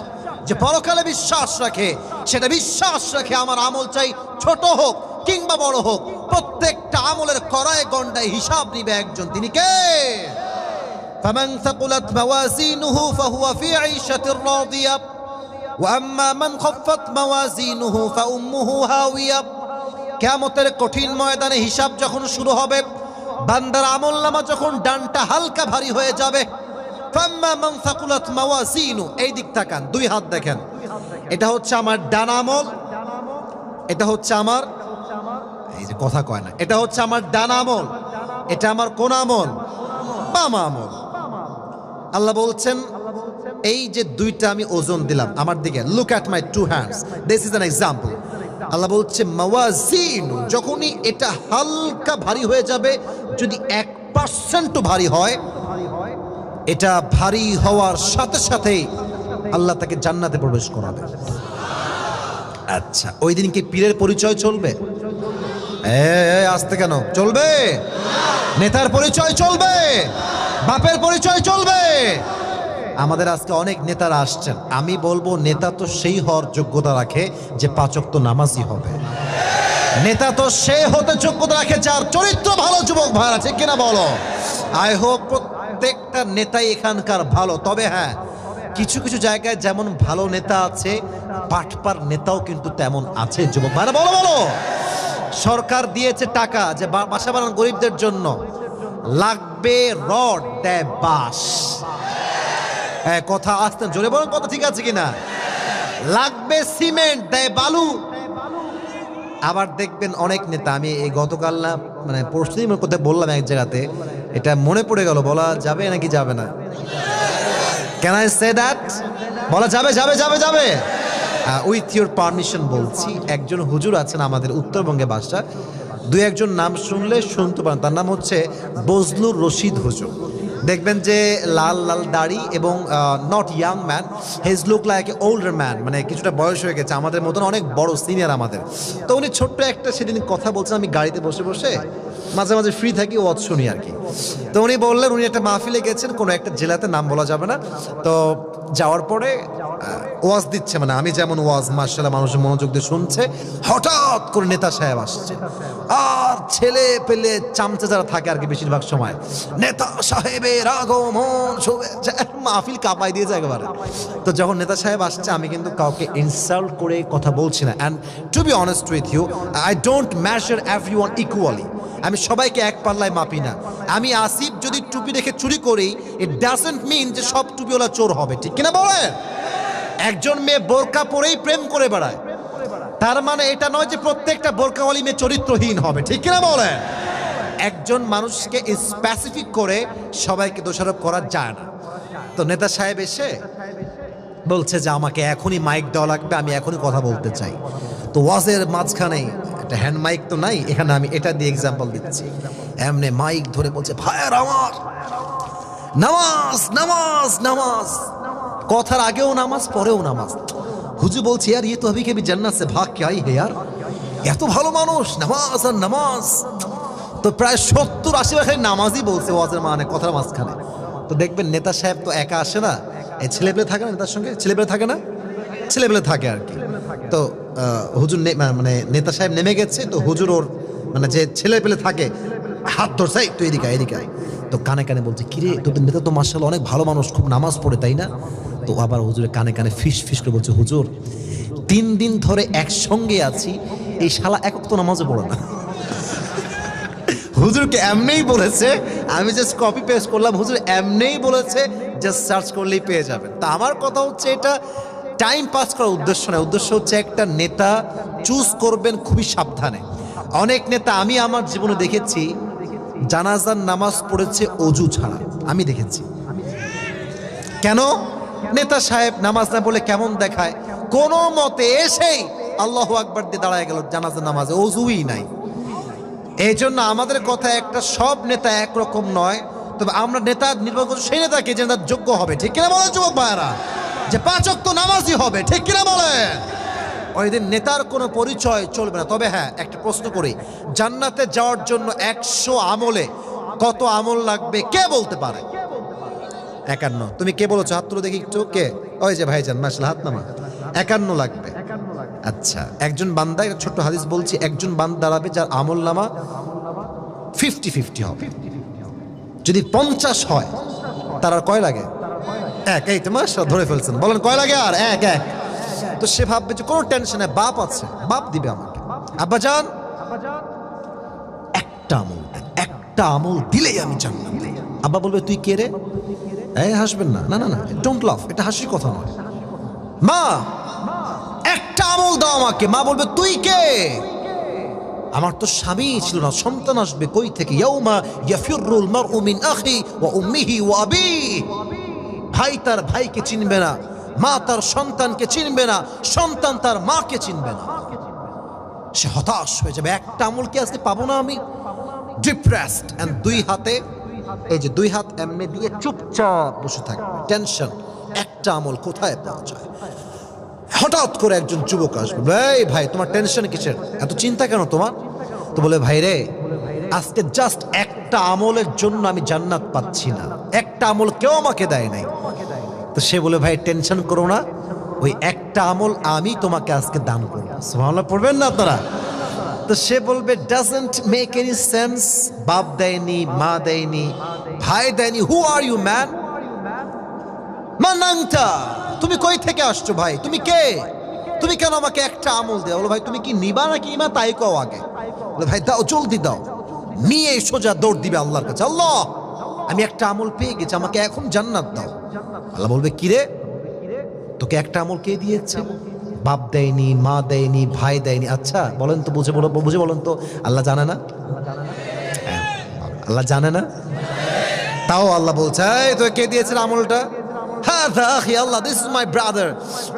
Speaker 1: যে পরকালে বিশ্বাস রাখে সেটা বিশ্বাস রাখে আমার আমল চাই ছোট হোক কিংবা বড় হোক, প্রত্যেকটা আমলের কড়ায় গন্ডায় হিসাব নিবে একজন, তিনি কে? فمن ثقلت موازينه فهو في عيشة راضية وأما من خفت موازينه فأمه هاوية। কিয়ামতের কঠিন ময়দানে হিসাব যখন শুরু হবে, বান্দার আমলনামা যখন ডানটা হালকা ভারী হয়ে যাবে, ফাম্মা মান থাকুলাত মাওয়াজিনু, এই দিক তাকান, 2 হাত দেখেন, এটা হচ্ছে আমার ডান আমল, এটা হচ্ছে আমার, এই যে কথা কয় না, এটা হচ্ছে আমার ডান আমল, এটা আমার কোন আমল? বাম আমল। আল্লাহ বলছেন এই যে 2টা আমি ওজন দিলাম আমার দিকে, look at my 2 hands, this is an example. Allah বলছে মাওয়াজিন, যখনই এটা হালকা ভারী হয়ে যাবে, যদি 1% ভারী হয়, এটা ভারী হওয়ার সাথে সাথেই আল্লাহ তাকে জান্নাতে প্রবেশ করাবে। আচ্ছা ওই দিন কি পীরের পরিচয় চলবে? আসতে কেন চলবে? নেতার পরিচয় চলবে? বাপের পরিচয় চলবে? আমাদের আজকে অনেক নেতারা আসছেন, আমি বলবো নেতা তো সেই হওয়ার যোগ্যতা রাখে যে 5 ওয়াক্ত নামাজি হবে। নেতা তো সে হতে যোগ্যতা রাখে যার চরিত্র ভালো। যুবক ভাইরা ঠিক কিনা বলো? আই হোপ প্রত্যেকটা নেতাই এখানকার ভালো। তবে হ্যাঁ, কিছু কিছু জায়গায় যেমন ভালো নেতা আছে, পাটপার নেতাও কিন্তু তেমন আছে। যুবক ভাইরা বলো বলো। সরকার দিয়েছে টাকা যে বাসা বানান গরিবদের জন্য, লাগবে রড, দেয় বাঁশ। কথা আসতে জোরে বলেন, কথা ঠিক আছে কিনা? লাগবে সিমেন্ট, দেয় বালু। আবার দেখবেন অনেক নেতা, আমি এই গতকাল না মানে পরশুদিন কোথায় বললাম এক জায়গাতে, এটা মনে পড়ে গেল, বলা যাবে নাকি যাবে না? Can I say that? বলা যাবে যাবে যাবে যাবে? উইথ ইউর পারমিশন বলছি। একজন হুজুর আছেন আমাদের উত্তরবঙ্গে বাসা, 2-1জন নাম শুনলে শুনতে পারেন। তার নাম হচ্ছে বজলুর রশিদ হুজুর। দেখবেন যে লাল লাল দাড়ি এবং not young man, his look like a older man, মানে কিছুটা বয়স হয়ে গেছে, আমাদের মতন অনেক বড় সিনিয়র আমাদের। তো উনি ছোট্ট একটা সেদিন কথা বলছেন, আমি গাড়িতে বসে বসে মাঝে মাঝে ফ্রি থাকি, ওয়াজ শুনি আর কি। তো উনি বললেন উনি একটা মাহফিলে গেছেন কোনো একটা জেলাতে, নাম বলা যাবে না। তো যাওয়ার পরে ওয়াজ দিচ্ছে, মানে আমি যেমন ওয়াজ মাশাআল্লাহ মানুষের মনোযোগ দিয়ে শুনছে, হঠাৎ করে নেতা সাহেব আসছে। আর ছেলে পেলে চামচা যারা থাকে আর কি বেশিরভাগ সময়, নেতা সাহেবের আগমন, মাহফিল কাঁপাই দিয়েছে একেবারে। তো যখন নেতা সাহেব আসছে, আমি কিন্তু কাউকে ইনসাল্ট করে কথা বলছি না, and to be honest with you, I don't measure everyone equally. আমি সবাইকে এক পাল্লায় মাপি না। আমি আসিফ যদি টুপি রেখে চুরি করি, ইট ডাজন্ট মিন যে সব টুপিওয়ালা চোর হবে, ঠিক কিনা বলেন? একজন মেয়ে বোরকা পরেই প্রেম করে বেড়ায়, তার মানে এটা নয় যে প্রত্যেকটা বোরকাওয়ালি মেয়ে চরিত্রহীন হবে, ঠিক কিনা বলেন? একজন মানুষকে স্পেসিফিক করে সবাইকে দোষারোপ করা যায় না। তো নেতা সাহেব এসে বলছে যে আমাকে এখনই মাইক দেওয়া লাগবে, আমি এখনই কথা বলতে চাই। তো ওয়াজের মাঝখানে একটা হ্যান্ড মাইক তো নাই, এখানে আমি এটা দিয়ে এক্সাম্পল দিচ্ছি। এমনি মাইক ধরে বলছে, ভাইয়ের আমার নামাজ নামাজ নামাজ, কথার আগেও নামাজ পরেও নামাজ। হুজুর বলছে, यार ये तो अभी के भी जन्नत से भाग के आई है यार, এত ভালো মানুষ, নামাজ আর নামাজ। তো প্রায় 70-80 নামাজই বলছে ওয়াজের মানে কথার মাঝখানে। তো দেখবেন নেতা সাহেব তো একা আসে না, এই ছেলেপেলে থাকে না নেতার সঙ্গে, ছেলেপেলে থাকে না, ছেলেপেলে থাকে আর কি। তো হুজুর মানে নেতা সাহেব নেমে গেছে, তো হুজুর ওর মানে যে ছেলেপেলে থাকে হাত ধরছে, তুই এদিকে এদিকে। তো কানে কানে বলছে, কিরে তোদের নেতা তো মাশাআল্লাহ অনেক ভালো মানুষ, খুব নামাজ পড়ে তাই না? তো আবার হুজুরের কানে কানে ফিস ফিস করে বলছে, হুজুর 3 দিন ধরে একসঙ্গে আছি, এই শালা এক ওয়াক্ত নামাজও পড়ে না। হুজুরকে এমনিই বলেছে, আমি জাস্ট কপি পেস্ট করলাম, হুজুর এমনিই বলেছে, জাস্ট সার্চ করলেই পেয়ে যাবেন। তা আমার কথা হচ্ছে, এটা টাইম পাস করার উদ্দেশ্য নয়, উদ্দেশ্য হচ্ছে একটা নেতা চুজ করবেন খুবই সাবধানে। অনেক নেতা আমি আমার জীবনে দেখেছি জানাজার নামাজ পড়েছে অজু ছাড়া, আমি দেখেছি। কেন? নেতা সাহেব নামাজ না বলে কেমন দেখায়, কোনো মতে এসেই আল্লাহু আকবার দিয়ে দাঁড়ায় গেল জানাজার নামাজে, অজুই নাই। এই জন্য আমাদের কথা একটা, সব নেতা একরকম নয়, তবে আমরা নেতা নির্বাচন করছি সেই নেতাকে যে নেতার যোগ্য হবে, ঠিক কিনা বলেন যুবক ভাইয়েরা, যে 5 ওয়াক্ত নামাজই হবে, ঠিক কিনা বলেন? ওই দিন নেতার কোনো পরিচয় চলবে না। তবে হ্যাঁ, একটা প্রশ্ন করি, জান্নাতে যাওয়ার জন্য 100 আমলে কত আমল লাগবে কে বলতে পারে? 51। তুমি কে বলেছো? হাত তুলে দেখি একটু, কে? ওই যে ভাইজান, মাশাআল্লাহ, হাত নামা। 51 লাগবে। আচ্ছা, একজন বান্দা, একটা ছোট্ট হাদিস বলছি, একজন বান্দা দাঁড়াবে যার আমল নামা 50-50 হবে। যদি 50 হয়, তার আর কয় লাগে? 1। এই তো মাশাআল্লাহ, ধরে ফেলছেন। বলেন কয় লাগে? আর 1। তো সে ভাববে যে কোনো টেনশন নেই, বাপ আছে, বাপ দিবে আমাকে। আব্বাজান একটা আমল দেন, একটা আমল দিলেই আমি জান্নাত। আব্বা বলবে, তুই কে রে? এই হাসবেন না, না না না, ডোন্ট লাফ, এটা হাসির কথা নয়। মা একটা আমল দাও আমাকে। মা বলবে, তুই কে? আমার তো স্বামী ছিল না, সন্তান আসবে কই থেকে? ইয়াউমা ইয়াফিরুল মারউ মিন আখি ওয়া উম্মিহি ওয়া আবিহি। ভাই তার ভাইকে চিনবে না, মা তার সন্তানকে চিনবে না, সন্তান তার মাকে চিনবে না। সে হতাশ হয়ে যাবে, একটা আমল কি আজকে পাবো না আমি? ডিপ্রেসড। এন্ড 2 হাতে, এই যে 2 হাত এমনি দিয়ে চুপচাপ বসে থাকবে, টেনশন। একটা আমল কোথায় পাওয়া যায়? হঠাৎ করে একজন যুবক আসবে, এই ভাই তোমার টেনশন কিসের, এত চিন্তা কেন তোমার? তো বলে, ভাই রে, আজকে জাস্ট একটা আমলের জন্য আমি জান্নাত পাচ্ছি না, একটা আমল কেউ আমাকে দেয় নাই। তো সে বলে, ভাই টেনশন করো না, ওই একটা আমল আমি তোমাকে আজকে দান করব। সুবহানাল্লাহ পড়বেন না আপনারা? তো সে বলবে, ডাজন্ট মেক এনি সেন্স, বাপ দেয়নি, মা দেয়নি, ভাই দেয়নি, হু আর ইউ ম্যান? মানাংতা, তুমি কই থেকে আসছো ভাই, তুমি কে? তুমি কেন আমাকে একটা আমল দেও? বলো, ভাই তুমি কি নিবা নাকি নিবা তাই কও আগে। বলে, ভাই দাও, জলদি দাও। নিয়ে সোজা দৌড় দিবে আল্লাহর কাছে, আল্লাহ আমি একটা আমল পেয়ে গেছি, আমাকে এখন জান্নাত দাও। আল্লাহ বলবে, কি রে, তোকে একটা আমল কে দিয়েছে? বাপ দেয়নি, মা দেয়নি, ভাই দেয়নি। আচ্ছা বলেন তো, বুঝে বলেন তো, আল্লাহ জানে না? আল্লাহ জানে না? তাও আল্লাহ বলছে, এই তোকে কে দিয়েছে আমলটা? হাদা আখি Allah, this is my brother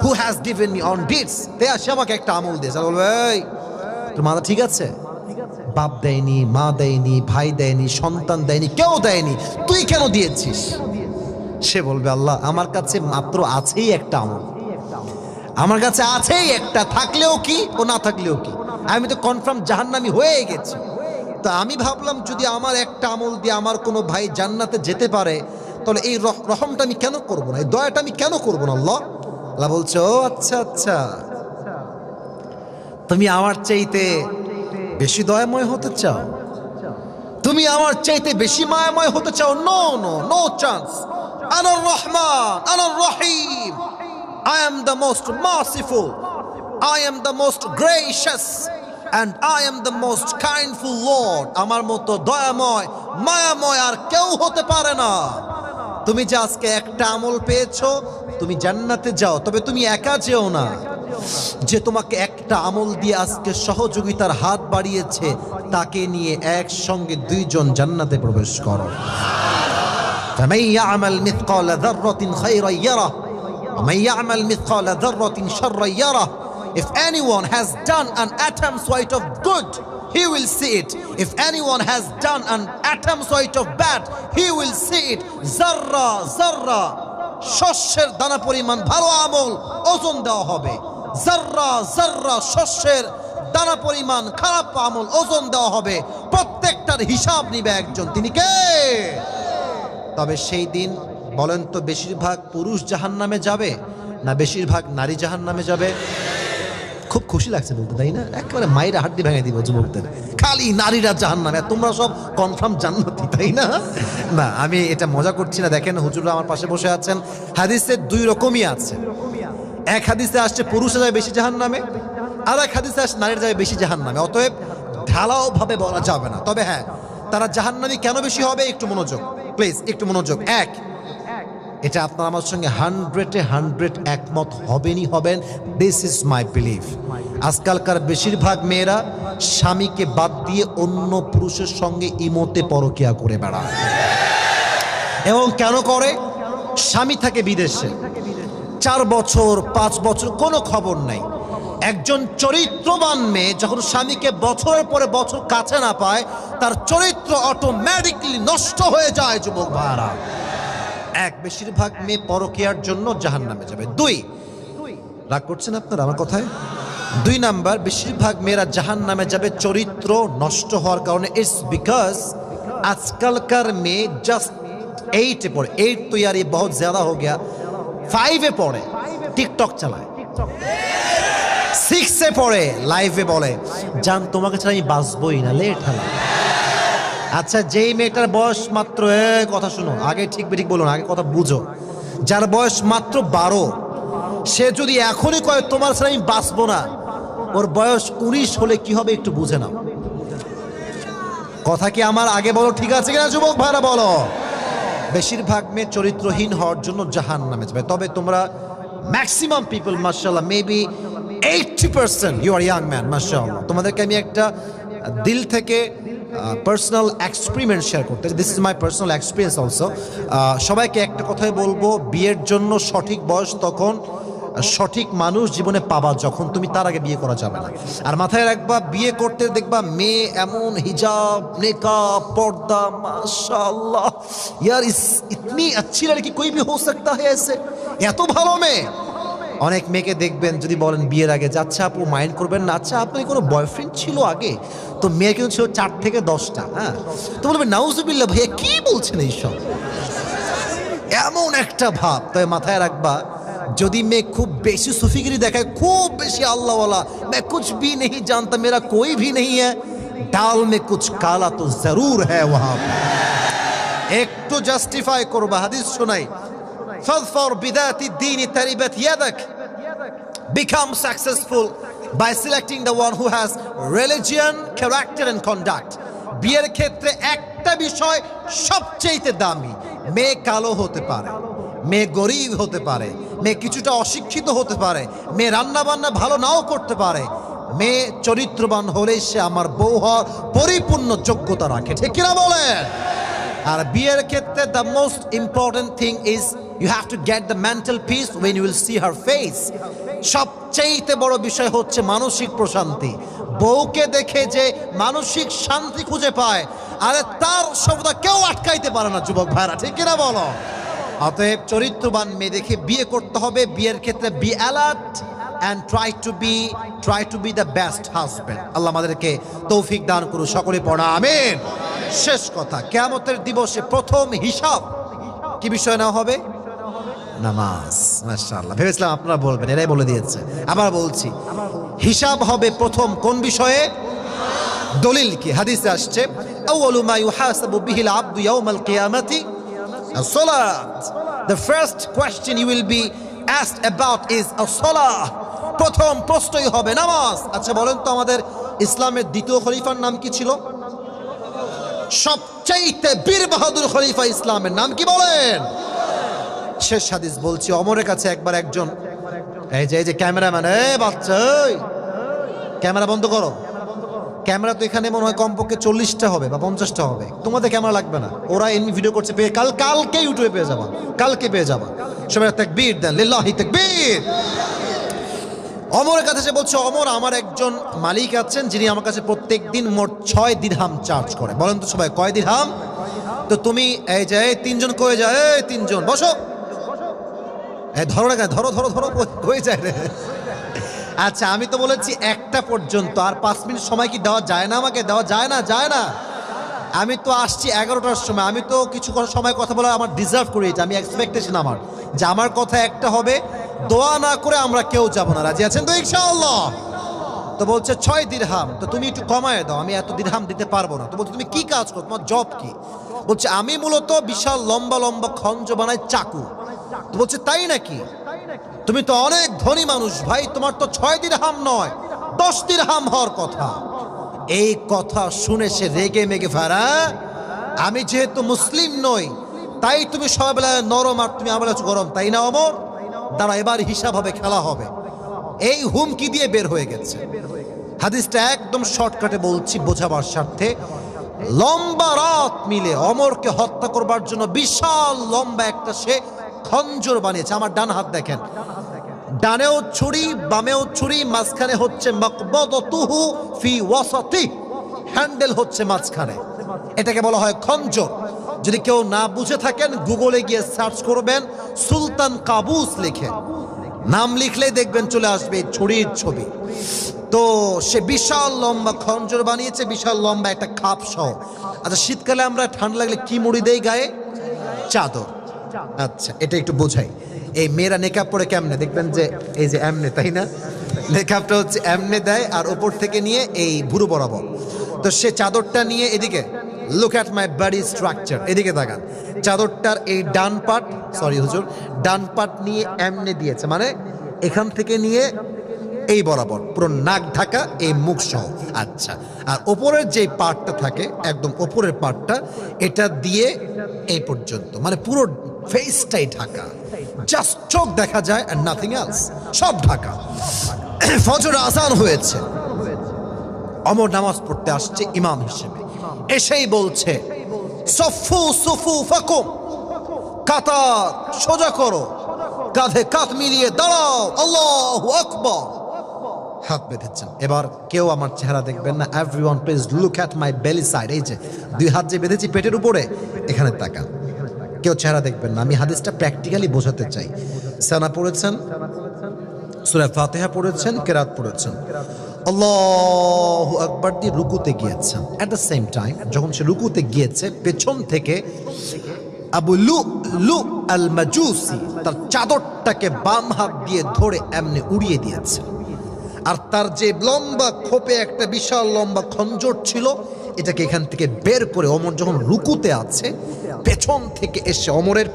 Speaker 1: who has given me on deeds. সে আমাকে একটা আমল দিয়েছে। বলবে, এই তোর মাথা ঠিক আছে? বাপ দেয়নি, মা দেয়নি, ভাই দেয়নি, সন্তান দেয়নি, কেউ দেয়নি, তুই কেন দিয়েছিস? সে বলবে, আল্লাহ আমার কাছে মাত্র আছেই একটা আমল, আমার কাছে আছেই একটা, থাকলেও কি ও না থাকলেও কি, আমি তো কনফার্ম জাহান্নামী হয়ে গেছি। তো আমি ভাবলাম যদি আমার একটা আমল দিয়ে আমার কোনো ভাই জান্নাতে যেতে পারে, তাহলে এই রহমটা আমি কেন করবো না, এই দয়াটা আমি কেন করবো না? আল্লাহ আল্লাহ বলছে, ও আচ্ছা আচ্ছা, তুমি আমার চাইতে বেশি দয়াময় হতে চাও, তুমি আমার চাইতে বেশি মায়াময় হতে চাও? No no no chance. আনার রহমান, আনার রহিম, I am the most merciful, I am the most gracious, and I am the most kindful Lord. আমার মতো দয়াময় মায়াময় আর কেউ হতে পারে না। তুমি যে আজকে একটা আমল পেয়েছো, তুমি জান্নাতে যাও, তবে তুমি একা যেও না। যে তোমাকে একটা আমল দিয়ে আজকে সহযোগিতার হাত বাড়িয়েছে, তাকে নিয়ে একসঙ্গে 2 জন জান্নাতে প্রবেশ করো। فمن يعمل مثقال ذرة خيرا يره ومن يعمل مثقال ذرة شرا يره If anyone has done an atom's weight of good, he will see it. If anyone has done an atom's weight of bad, he will see it. Zarra, zarra, শস্যের দানা পরিমাণ ভালো আমল ওজন দেওয়া হবে। জাররা জাররা শস্যের দানা পরিমাণ খারাপ আমল ওজন দেওয়া হবে। প্রত্যেকটার হিসাব নিবে একজন, তিনি কে? তবে সেই দিন বলেন তো বেশিরভাগ পুরুষ জাহান্নামে যাবে না বেশিরভাগ নারী জাহান্নামে যাবে? খুব খুশি লাগছে বলতে, তাই না? একেবারে মায়ের হাড্ডি ভেঙে দিব যুবকদের, খালি নারীরা জাহান্নামে, তোমরা সব কনফার্ম জান্নাতি, তাই না? না, আমি এটা মজা করছি না। দেখেন হুজুররা আমার পাশে বসে আছেন, হাদিসে দুই রকমই আছে। এক হাদিসে আসছে পুরুষরা যাবে বেশি জাহান্নামে, আর এক হাদিসে আসছে নারীরা যাবে বেশি জাহান্নামে। অতএব ঢালাও ভাবে বলা যাবে না। তবে হ্যাঁ, তারা জাহান্নামী কেন বেশি হবে একটু মনোযোগ প্লিজ, একটু মনোযোগ। এক, এটা আপনার আমার সঙ্গে 100-100 একমত হবেনই হবেন। This is my believe. আজকালকার বেশিরভাগ মেয়েরা স্বামীকে বাদ দিয়ে অন্য পুরুষের সঙ্গে ইমোতে পরকিয়া করে বেড়ায়। এবং কেন করে? স্বামী থাকে বিদেশে, 4 বছর 5 বছর কোনো খবর নাই। একজন চরিত্রবান মেয়ে যখন স্বামীকে বছরের পরে বছর কাছে না পায়, তার চরিত্র অটোমেটিকলি নষ্ট হয়ে যায় যুবক ভাইরা। এক, বেশিরভাগ মেয়ে পরকীয়ার জন্য জাহান্নামে যাবে। দুই, রাগ করছেন আপনারা আমার কথায়? 2 নাম্বার, বেশিরভাগ মেয়েরা জাহান্নামে যাবে চরিত্র নষ্ট হওয়ার কারণে। ইটস বিকজ আজকালকার মেয়ে জাস্ট 8 পড়ে, 8 তো यार ये बहुत ज्यादा हो गया, 5 পড়ে টিকটক চালায়, 6 পড়ে লাইভে বলে জান তোমাকে ছাড়া আমি বাঁচবই না, লেট হলো। আচ্ছা, যেই মেয়েটার বয়স মাত্র, কথা শুনো, আগে ঠিক বেঠিক বলুন, আগে কথা বুঝো। যার বয়স মাত্র 12, সে যদি এখনই কয় তোমার ছাড়া আমি বাঁচবো না, ওর বয়স 19 হলে কি হবে একটু বুঝে নাও। কথা কি আমার আগে বলো ঠিক আছে কিনা যুবক ভাইরা বলো? বেশিরভাগ মেয়ে চরিত্রহীন হওয়ার জন্য জাহান্নামে যাবে। তবে তোমরা ম্যাক্সিমাম পিপল মাশাআল্লাহ, maybe 80% you are young man মাশাআল্লাহ। তোমাদেরকে আমি একটা দিল থেকে পার্সোনাল এক্সপেরিমেন্ট শেয়ার করতে, this is my personal experience also. সবাইকে একটা কথাই বলবো, বিয়ের জন্য সঠিক বয়স তখন, সঠিক মানুষ জীবনে পাবা যখন, তুমি তার আগে বিয়ে করা যাবে না। আর মাথায় রাখবা, বিয়ে করতে দেখবা মেয়ে এমন হিজাব নেকাব পর্দা, মাশাআল্লাহ यार इतनी अच्छी लड़की कोई भी हो सकता है ऐसे, এত ভালো মেয়ে। অনেক মেয়েকে দেখবেন যদি বলেন বিয়ের আগে, আচ্ছা আপু মাইন্ড করবেন না, আচ্ছা আপনার কোনো বয়ফ্রেন্ড ছিল আগে? তো মেয়ে কিন্তু ছিল 4 থেকে 10টা। হ্যাঁ, তো বলবেন নাউজুবিল্লাহ ভাইয়া কি বলছেন এইসব, এমন একটা ভাব। তবে মাথায় রাখবা, যদি মেয়ে খুব বেশি সুফিগিরি দেখায়, খুব বেশি আল্লাহওয়ালা, मैं कुछ भी नहीं जानता, मेरा कोई भी नहीं है, दाल में कुछ काला तो जरूर है वहां पे। একটু জাস্টিফাই করবা, হাদিস শোনাই, ফাযফার বিদাতি দ্বীন তারিবাত ইয়াদাক, become successful by selecting the one who has religion, character and conduct. বিয়ের ক্ষেত্রে একটা বিষয় সবচেয়ে দামি, মেয়ে কালো হতে পারে, মেয়ে গরিব হতে পারে, মেয়ে কিছুটা অশিক্ষিত হতে পারে, মেয়ে রান্না বান্না ভালো নাও করতে পারে, মেয়ে চরিত্রবান হলেই সে আমার বউ হওয়ার পরিপূর্ণ যোগ্যতা রাখে, ঠিক কিনা বলেন? আর বিয়ের ক্ষেত্রে the most important thing is you have to get the mental peace when you will see her face. সবচেয়ে বড় বিষয় হচ্ছে মানসিক প্রশান্তি। বউকে দেখে যে মানসিক শান্তি খুঁজে পায়, আরে তার সবটা কেউ আটকাইতে পারে না যুবক ভাইরা, ঠিক কিনা বলো? অতএব চরিত্রবান মেয়ে দেখে বিয়ে করতে হবে। বিয়ের ক্ষেত্রে be alert and try to be the best husband. আল্লাহ আমাদেরকে তৌফিক দান করুন, সকলে পড়া আমিন। শেষ কথা, কিয়ামতের দিবসে প্রথম হিসাব কি বিষয় না হবে? নামাজ। মাশাআল্লাহ, ভেবেছিলাম আপনারা বলবেন, এরাই বলে দিয়েছে। আবার বলছি, হিসাব হবে প্রথম কোন বিষয়ে? দলিল কি? হাদিসে আসছে, আউয়ালু মা ইউহাসাবু বিহিল আবদু ইয়াউমাল কিয়ামাতি as-সালাত. The first question you will be asked about is as-salah. প্রথম প্রশ্নই হবে নামাজ। আচ্ছা বলেন তো, আমাদের ইসলামের দ্বিতীয় খলিফার নাম কি ছিল? সবচাইতে বীর বাহাদুর খলিফা ইসলামের নাম কি বলেন? শেষ হাদিস বলছি, ওমরের কাছে একবার একজন, এই যে ক্যামেরাম্যান, বাচ্চা ক্যামেরা বন্ধ করো, ক্যামেরা তো এখানে মনে হয় কমপক্ষে 40টা হবে বা 50টা হবে, তোমাদের ক্যামেরা লাগবে না, ওরা এমনি ভিডিও করছে, কালকে ইউটিউবে পেয়ে যাবা, কালকে পেয়ে যাবা। সবাই তাকবীর দেন, লিল্লাহি তাকবীর। ওমরের কাছে সে বলছে, ওমর, আমার একজন মালিক আছেন যিনি আমার কাছে প্রত্যেক দিন মোট 6 দিরহাম চার্জ করে। বলেন তো সবাই, কয় দিরহাম? তো তুমি এই যে তিনজন কয়ে যায়, এই তিনজন বসো, ধরো না কেন, ধরো ধরো ধরো, কয়ে যায় রে। আচ্ছা, আমি তো বলেছি একটা পর্যন্ত, আর 5 মিনিট সময় কি দেওয়া যায় না? আমাকে দেওয়া যায় না? যায় না। আমি তো আসছি 11টার সময়, আমি তো কিছু সময় কথা বলা আমার ডিজার্ভ করেছি। আমি এক্সপেকটেশন আমার যে আমার কথা একটা হবে, দোয়া না করে আমরা কেউ যাব না। রাজি আছেন তো ইনশাআল্লাহ? তো বলছে 6 দিরহাম। তো তুমি একটু কমায় দাও, আমি এত দিরহাম দিতে পারবো না। তো বলছে, তুমি কি কাজ করো, তোমার জব কি? বলছে, আমি মূলত বিশাল লম্বা লম্বা খঞ্জ বানাই, চাকু। তো বলছে, তাই নাকি? তুমি তো অনেক ধনী মানুষ ভাই, তোমার তো 6 দিরহাম নয় 10 দিরহাম হওয়ার কথা। এই কথা শুনে সে রেগে মেগে ফেরা, আমি যেহেতু মুসলিম নই তাই তুমি সবাই বেলা নরম আর তুমি আমার গরম, তাই না ওমর? দাঁড়া, এবার হিসাব হবে, খেলা হবে। এই হুমকি দিয়ে বের হয়ে গেছে। হাদিসটা একদম শর্টকাটে বলছি বোঝাবার স্বার্থে। লম্বা রাত মিলে অমরকে হত্যা করবার জন্য বিশাল লম্বা একটা সে খঞ্জর বানিয়েছে। আমার ডান হাত দেখেন, ডানেও ছুরি বামেও ছুরি, মাঝখানে হচ্ছে মাকবাদাতুহু ফি ওয়াসাতি, হ্যান্ডেল হচ্ছে মাঝখানে। এটাকে বলা হয় খঞ্জর। যদি কেউ না বুঝে থাকেন, গুগলে গিয়ে সার্চ করবেন, সুলতান কাবুস লিখে নাম লিখলেই দেখবেন চলে আসবে ছুরির ছবি। তো সে বিশাল লম্বা খঞ্জর বানিয়েছে, বিশাল লম্বা একটা খাপ সহ। আচ্ছা, শীতকালে আমরা ঠান্ডা লাগলে কি মুড়ি দেই গায়ে? চাদর। আচ্ছা, এটা একটু বোঝাই। এই মেয়েরা নেকাব পরে কেমনে দেখবেন যে এই যে এমনে, তাই না? নেকাবটা হচ্ছে এমনে দেয় আর ওপর থেকে নিয়ে এই ভুরু বরাবর। তো সে চাদরটা নিয়ে এদিকে, look at my body structure, এদিকে তাকান। চাদরটার এই ডান পাট, সরি হুজুর, ডান পাট নিয়ে এমনে দিয়েছে, মানে এখান থেকে নিয়ে এই বরাবর পুরো নাক ঢাকা, এই মুখ সহ। আচ্ছা, আর ওপরের যে পার্টটা থাকে, একদম ওপরের পার্টটা, এটা দিয়ে এই পর্যন্ত, মানে পুরো ফেসটাই ঢাকা, জাস্ট চোখ দেখা যায় আর নাথিং এলস, সব ঢাকা। ফজর আজান হয়েছে, ওমর নামাজ পড়তে আসছে ইমাম হিসেবে, এসেই বলছে, সফু সুফু ফাকুম, কাতার সোজা করো, কাঁধে কাঁধ মিলিয়ে দাঁড়াও, আল্লাহু আকবার। হাত বেঁধেছেন। এবার কেউ আমার চেহারা দেখবেন না, এভরিওয়ান প্লিজ লুক অ্যাট মাই বেলি সাইড। এই যে 2 হাত যে বেঁধেছি পেটের উপরে, এখানে তাকান। কেউ চেহারা দেখবেন না, আমি হাদিসটা প্র্যাকটিক্যালি বোঝাতে চাই। সানা পড়েছেন, সূরা ফাতিহা পড়েছেন, কেরাত পড়েছেন, আল্লাহু আকবার দিয়ে রুকুতে গিয়েছেন। এট দ্য সেম টাইম যখন সে রুকুতে গিয়েছে, পেছন থেকে আবু লু আল মাজুসি তার চাদরটাকে বাম হাত দিয়ে ধরে এমনি উড়িয়ে দিয়েছে। আর তার যে লম্বা খোপে একটা বিশাল লম্বা খঞ্জর ছিল, এটাকে এখান থেকে বের করে ওমর যখন রুকুতে আছে, পেছন থেকে এসে ওমরের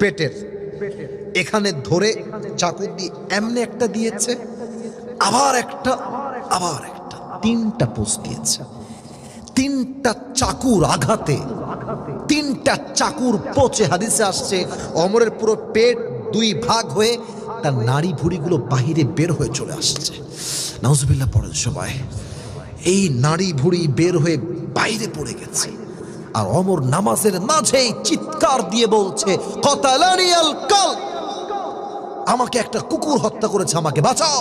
Speaker 1: পেটের এখানে ধরে চাকু দিয়ে এমনি একটা দিয়েছে, আবার একটা, আবার একটা, 3টা পোস্ট দিয়েছে। 3টা চাকুর আঘাতে, 3টা চাকুর পোচে হাদিসে আসছে ওমরের পুরো পেট 2 ভাগ হয়ে তার নাড়ি ভুড়িগুলো বাহিরে বের হয়ে চলে আসছে। নাউজুবিল্লাহ পড়েন সবাই। এই নাড়ি ভুড়ি বের হয়ে বাইরে পড়ে গেছে। আর ওমর নামাজের মাঝেই চিৎকার দিয়ে বলছে, কতালানি আল কাল, আমাকে একটা কুকুর হত্যা করেছে, আমাকে বাঁচাও।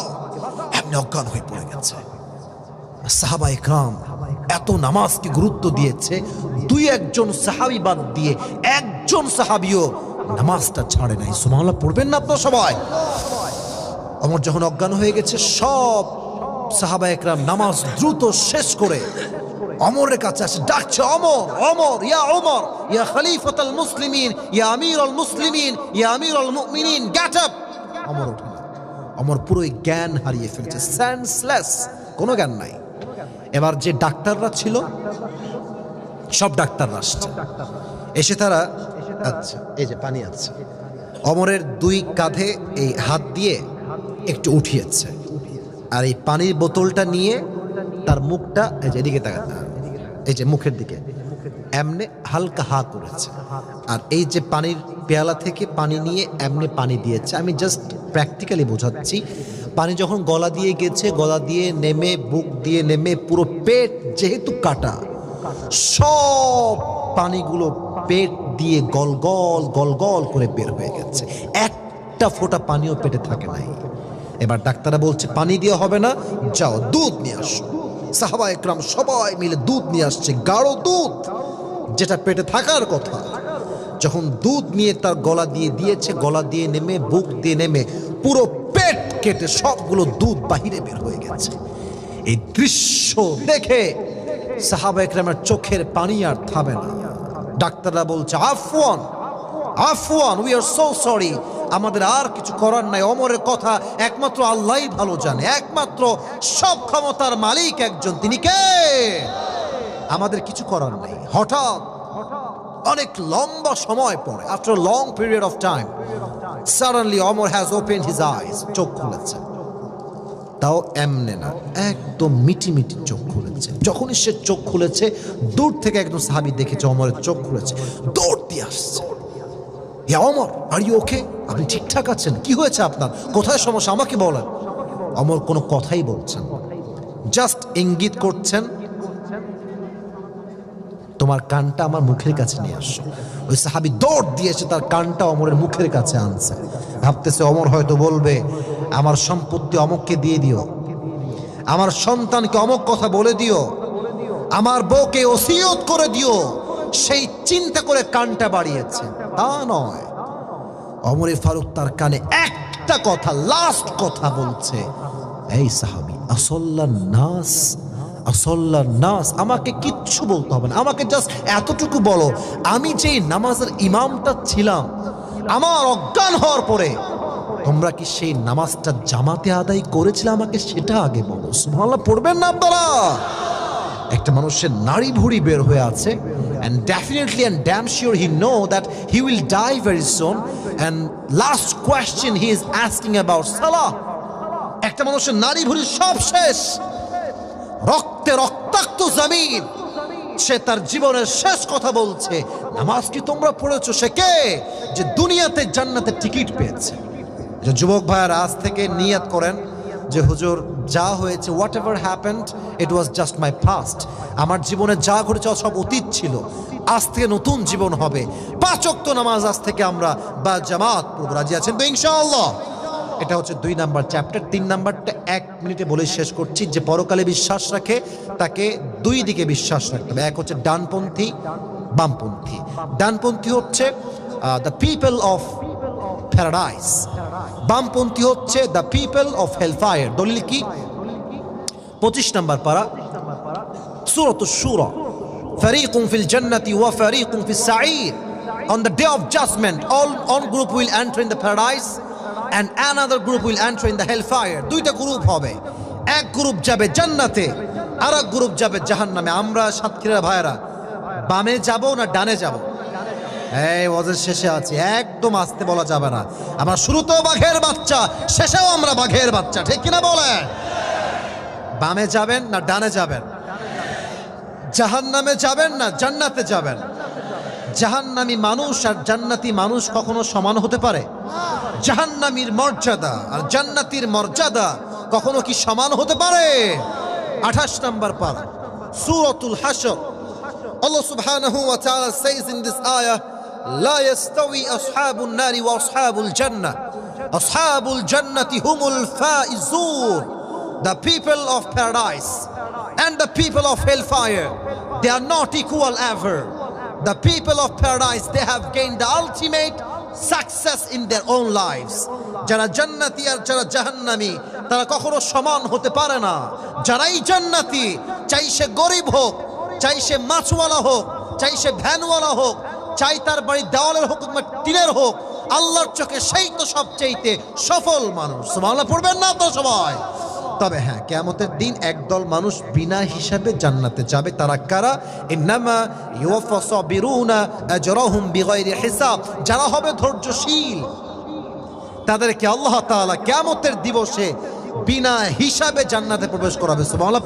Speaker 1: এমনি অজ্ঞান হয়ে পড়ে গেছে। সাহাবায়ে کرام এত নামাজকে গুরুত্ব দিয়েছে, 2-1 সাহাবী বাদ দিয়ে একজন সাহাবীও নামাজটা ছাড়ে নাই। সুবহানাল্লাহ পড়বেন না আপনারা সবাই? ওমর যখন অজ্ঞান হয়ে গেছে, সব সাহাবায়ে کرام নামাজ দ্রুত শেষ করে ওমরের কাছে আসে, ডাকছে, ওমর, ওমর, ইয়া ওমর, ইয়া খলিফাতুল মুসলিমিন, ইয়া আমিরুল মুসলিমিন, ইয়া আমিরুল মুমিনিন, গেট আপ। ওমর ওঠে না। ওমর পুরোই জ্ঞান হারিয়ে ফেলছে, সেন্সলেস, কোনো জ্ঞান নাই। এবার যে ডাক্তাররা ছিল, সব ডাক্তাররা আসছে, এসে তারা, আচ্ছা এই যে পানি আছে, ওমরের 2 কাঁধে এই হাত দিয়ে একটু উঠিয়েছে, আর এই পানির বোতলটা নিয়ে তার মুখটা এই যে এদিকে তাকাতে, এই যে মুখের দিকে এমনে হালকা হা করেছে, আর এই যে পানির পেয়ালা থেকে পানি নিয়ে এমনি পানি দিয়েছে। আমি জাস্ট প্র্যাকটিক্যালি বোঝাচ্ছি। পানি যখন গলা দিয়ে গেছে, গলা দিয়ে নেমে, বুক দিয়ে নেমে, পুরো পেট যেহেতু কাটা, সব পানিগুলো পেট দিয়ে গলগল গলগল করে বের হয়ে গেছে। একটা ফোঁটা পানিও পেটে থাকে নাই। এবার ডাক্তাররা বলছে পানি দিয়ে হবে না, যাও দুধ নিয়ে আসো। সাহাবা একরাম সবাই মিলে দুধ নিয়ে আসছে, গাঢ় দুধ যেটা পেটে থাকার কথা। যখন দুধ নিয়ে তার গলা দিয়ে দিয়েছে, গলা দিয়ে নেমে বুক দিয়ে নেমে পুরো পেট কেটে সবগুলো দুধ বাহিরে বের হয়ে গেছে। এই দৃশ্য দেখে সাহাবা একরামের চোখের পানি আর থামে না। ডাক্তাররা বলছে Afwan Afwan, we are so sorry, আমাদের আর কিছু করার নাই। ওমরের কথা একমাত্র আল্লাহই ভালো জানে, একমাত্র সব ক্ষমতার মালিক একজন, তিনি কে? আমাদের কিছু করার নেই। হঠাৎ অনেক লম্বা সময় পরে, after long period of time, suddenly Omar has opened his eyes, চোখ খুলেছে। তাও এমনে না, একদম মিটি মিটি চোখ খুলেছে। যখনই সে চোখ খুলেছে, দূর থেকে একদম সাহাবী দেখেছে ওমরের চোখ খুলেছে, দৌড় দিয়ে আসছে। ইয়া ওমর, আর ইউ ওকে? আপনি ঠিকঠাক আছেন? কি হয়েছে আপনার? কোথায় সমস্যা আমাকে বলেন। ওমর কোনো কথাই বলছেন, জাস্ট ইঙ্গিত করছেন, তোমার কানটা আমার মুখের কাছে নিয়ে আসো। ওই সাহাবী দৌড় দিয়েছে, তার কানটা ওমরের মুখের কাছে আনছে। ভাবতেছে ওমর হয়তো বলবে আমার সম্পত্তি অমুককে দিয়ে দিও, আমার সন্তানকে অমুক কথা বলে দিও, আমার বউকে ওসিয়ত করে দিও, সেই চিন্তা করে কানটা বাড়িয়েছে। তা নয়, ওমর ফারুক তার কানে একটা কথা, লাস্ট কথা বলছে, এই সাহাবী, আসল্লান নাস, আসল্লান নাস, আমাকে কিচ্ছু বলতে হবে না, আমাকে জাস্ট এতটুকু বলো, আমি যেই নামাজের ইমামটা ছিলাম, আমার অজ্ঞান হওয়ার পরে তোমরা কি সেই নামাজটা জামাতে আদায় করেছিলে, আমাকে সেটা আগে বলো। সুবহানাল্লাহ পড়বেন না আপনারা? একটা মানুষের নাড়ি ভুড়ি বের হয়ে আছে, and definitely and damn sure he know that he will die very soon, and last question he is asking about salah. একটা মানুষের নাড়ি ভুড়ি সব শেষ, রক্তে রক্তাক্ত জমিন, সে তার জীবনের শেষ কথা বলছে, নামাজ কি তোমরা পড়েছো? সে কে? যে দুনিয়াতে জান্নাতের টিকিট পেয়েছে। যে যুবক ভাইয়ারা আজ থেকে নিয়ত করেন যে হুজুর যা হয়েছে, what ever happened, it was just my past, আমার জীবনে যা ঘটেছে সব অতীত ছিল, আজ থেকে নতুন জীবন হবে। 5 ওয়াক্ত নামাজ আজ থেকে আমরা বা জামাত পড়ব, রাজি আছেন তো ইনশাআল্লাহ? এটা হচ্ছে 2 নাম্বার চ্যাপ্টার। 3 নাম্বারটা 1 মিনিটে বলে শেষ করছি। যে পরকালে বিশ্বাস রাখে তাকে 2 দিকে বিশ্বাস রাখতে হবে। এক হচ্ছে ডানপন্থী, বামপন্থী। ডানপন্থী হচ্ছে দ্য পিপল অফ প্যারাডাইস, বামপন্থী হচ্ছে দ্য পিপল অফ হেলফায়ার। দলিল কি? 25 নাম্বার পারা, সূরাতুশ শূরা, ফারীকুন ফিল জান্নাতি ওয়া ফারীকুন ফিস সাঈর। On the day of judgment, all group will enter in the paradise and another group will enter in the hellfire. 2টা গ্রুপ হবে, এক গ্রুপ যাবে জান্নাতে, আর এক গ্রুপ যাবে জাহান্নামে। আমরা সাতক্ষীরা ভাইরা বামে যাব না ডানে যাব? এই ওয়াজের শেষে আছে, একদম আস্তে বলা যাবে না। আমরা শুরুতেও বাঘের বাচ্চা, শেষেও আমরা বাঘের বাচ্চা, ঠিক কিনা বলেন? বামে যাবেন না ডানে যাবেন? জাহান্নামে যাবেন না জান্নাতে যাবেন? জাহান্নামী মানুষ আর জান্নাতি মানুষ কখনো সমান হতে পারে? জাহান্নামীর মর্যাদা আর জান্নাতীর মর্যাদা কখনো কি সমান হতে পারে? 28 নাম্বার পারা, সূরাতুল হাশর। Allah subhanahu wa ta'ala says in this ayah, لا يستوي أصحاب النار وأصحاب الجنة أصحاب الجنة هم الفائزون. The people of paradise and the people of hellfire, they are not equal ever. The people of paradise, they have gained the ultimate success in their own lives. যারা জান্নাতি আর যারা জাহান্নামী তারা কখনো সমান হতে পারে না। যারাই জান্নাতি, চাই সে গরিব হোক, চাই সে মাছওয়ালা হোক, চাই সে ভ্যানওয়ালা হোক, চাই তার বাড়ি দেওয়ালের হোক কিংবা টিনের হোক, আল্লাহর চোখে সেই তো সবচেয়ে সফল মানুষ। সুবহানাল্লাহ পড়বেন না তো সবাই? তবে হ্যাঁ, কিয়ামতের দিন একদল মানুষ বিনা হিসাবে জান্নাতে যাবে। তারা কারা? ইন্নামা ইউওয়াফা সাবিরুনা আজরাহুম বিগাইরি হিসাব। যারা হবে ধৈর্যশীল, তাদেরকে আল্লাহ তাআলা কিয়ামতের দিবসে বিনা হিসাবে জান্নাতে প্রবেশ করাবে। সুবহানাল্লাহ।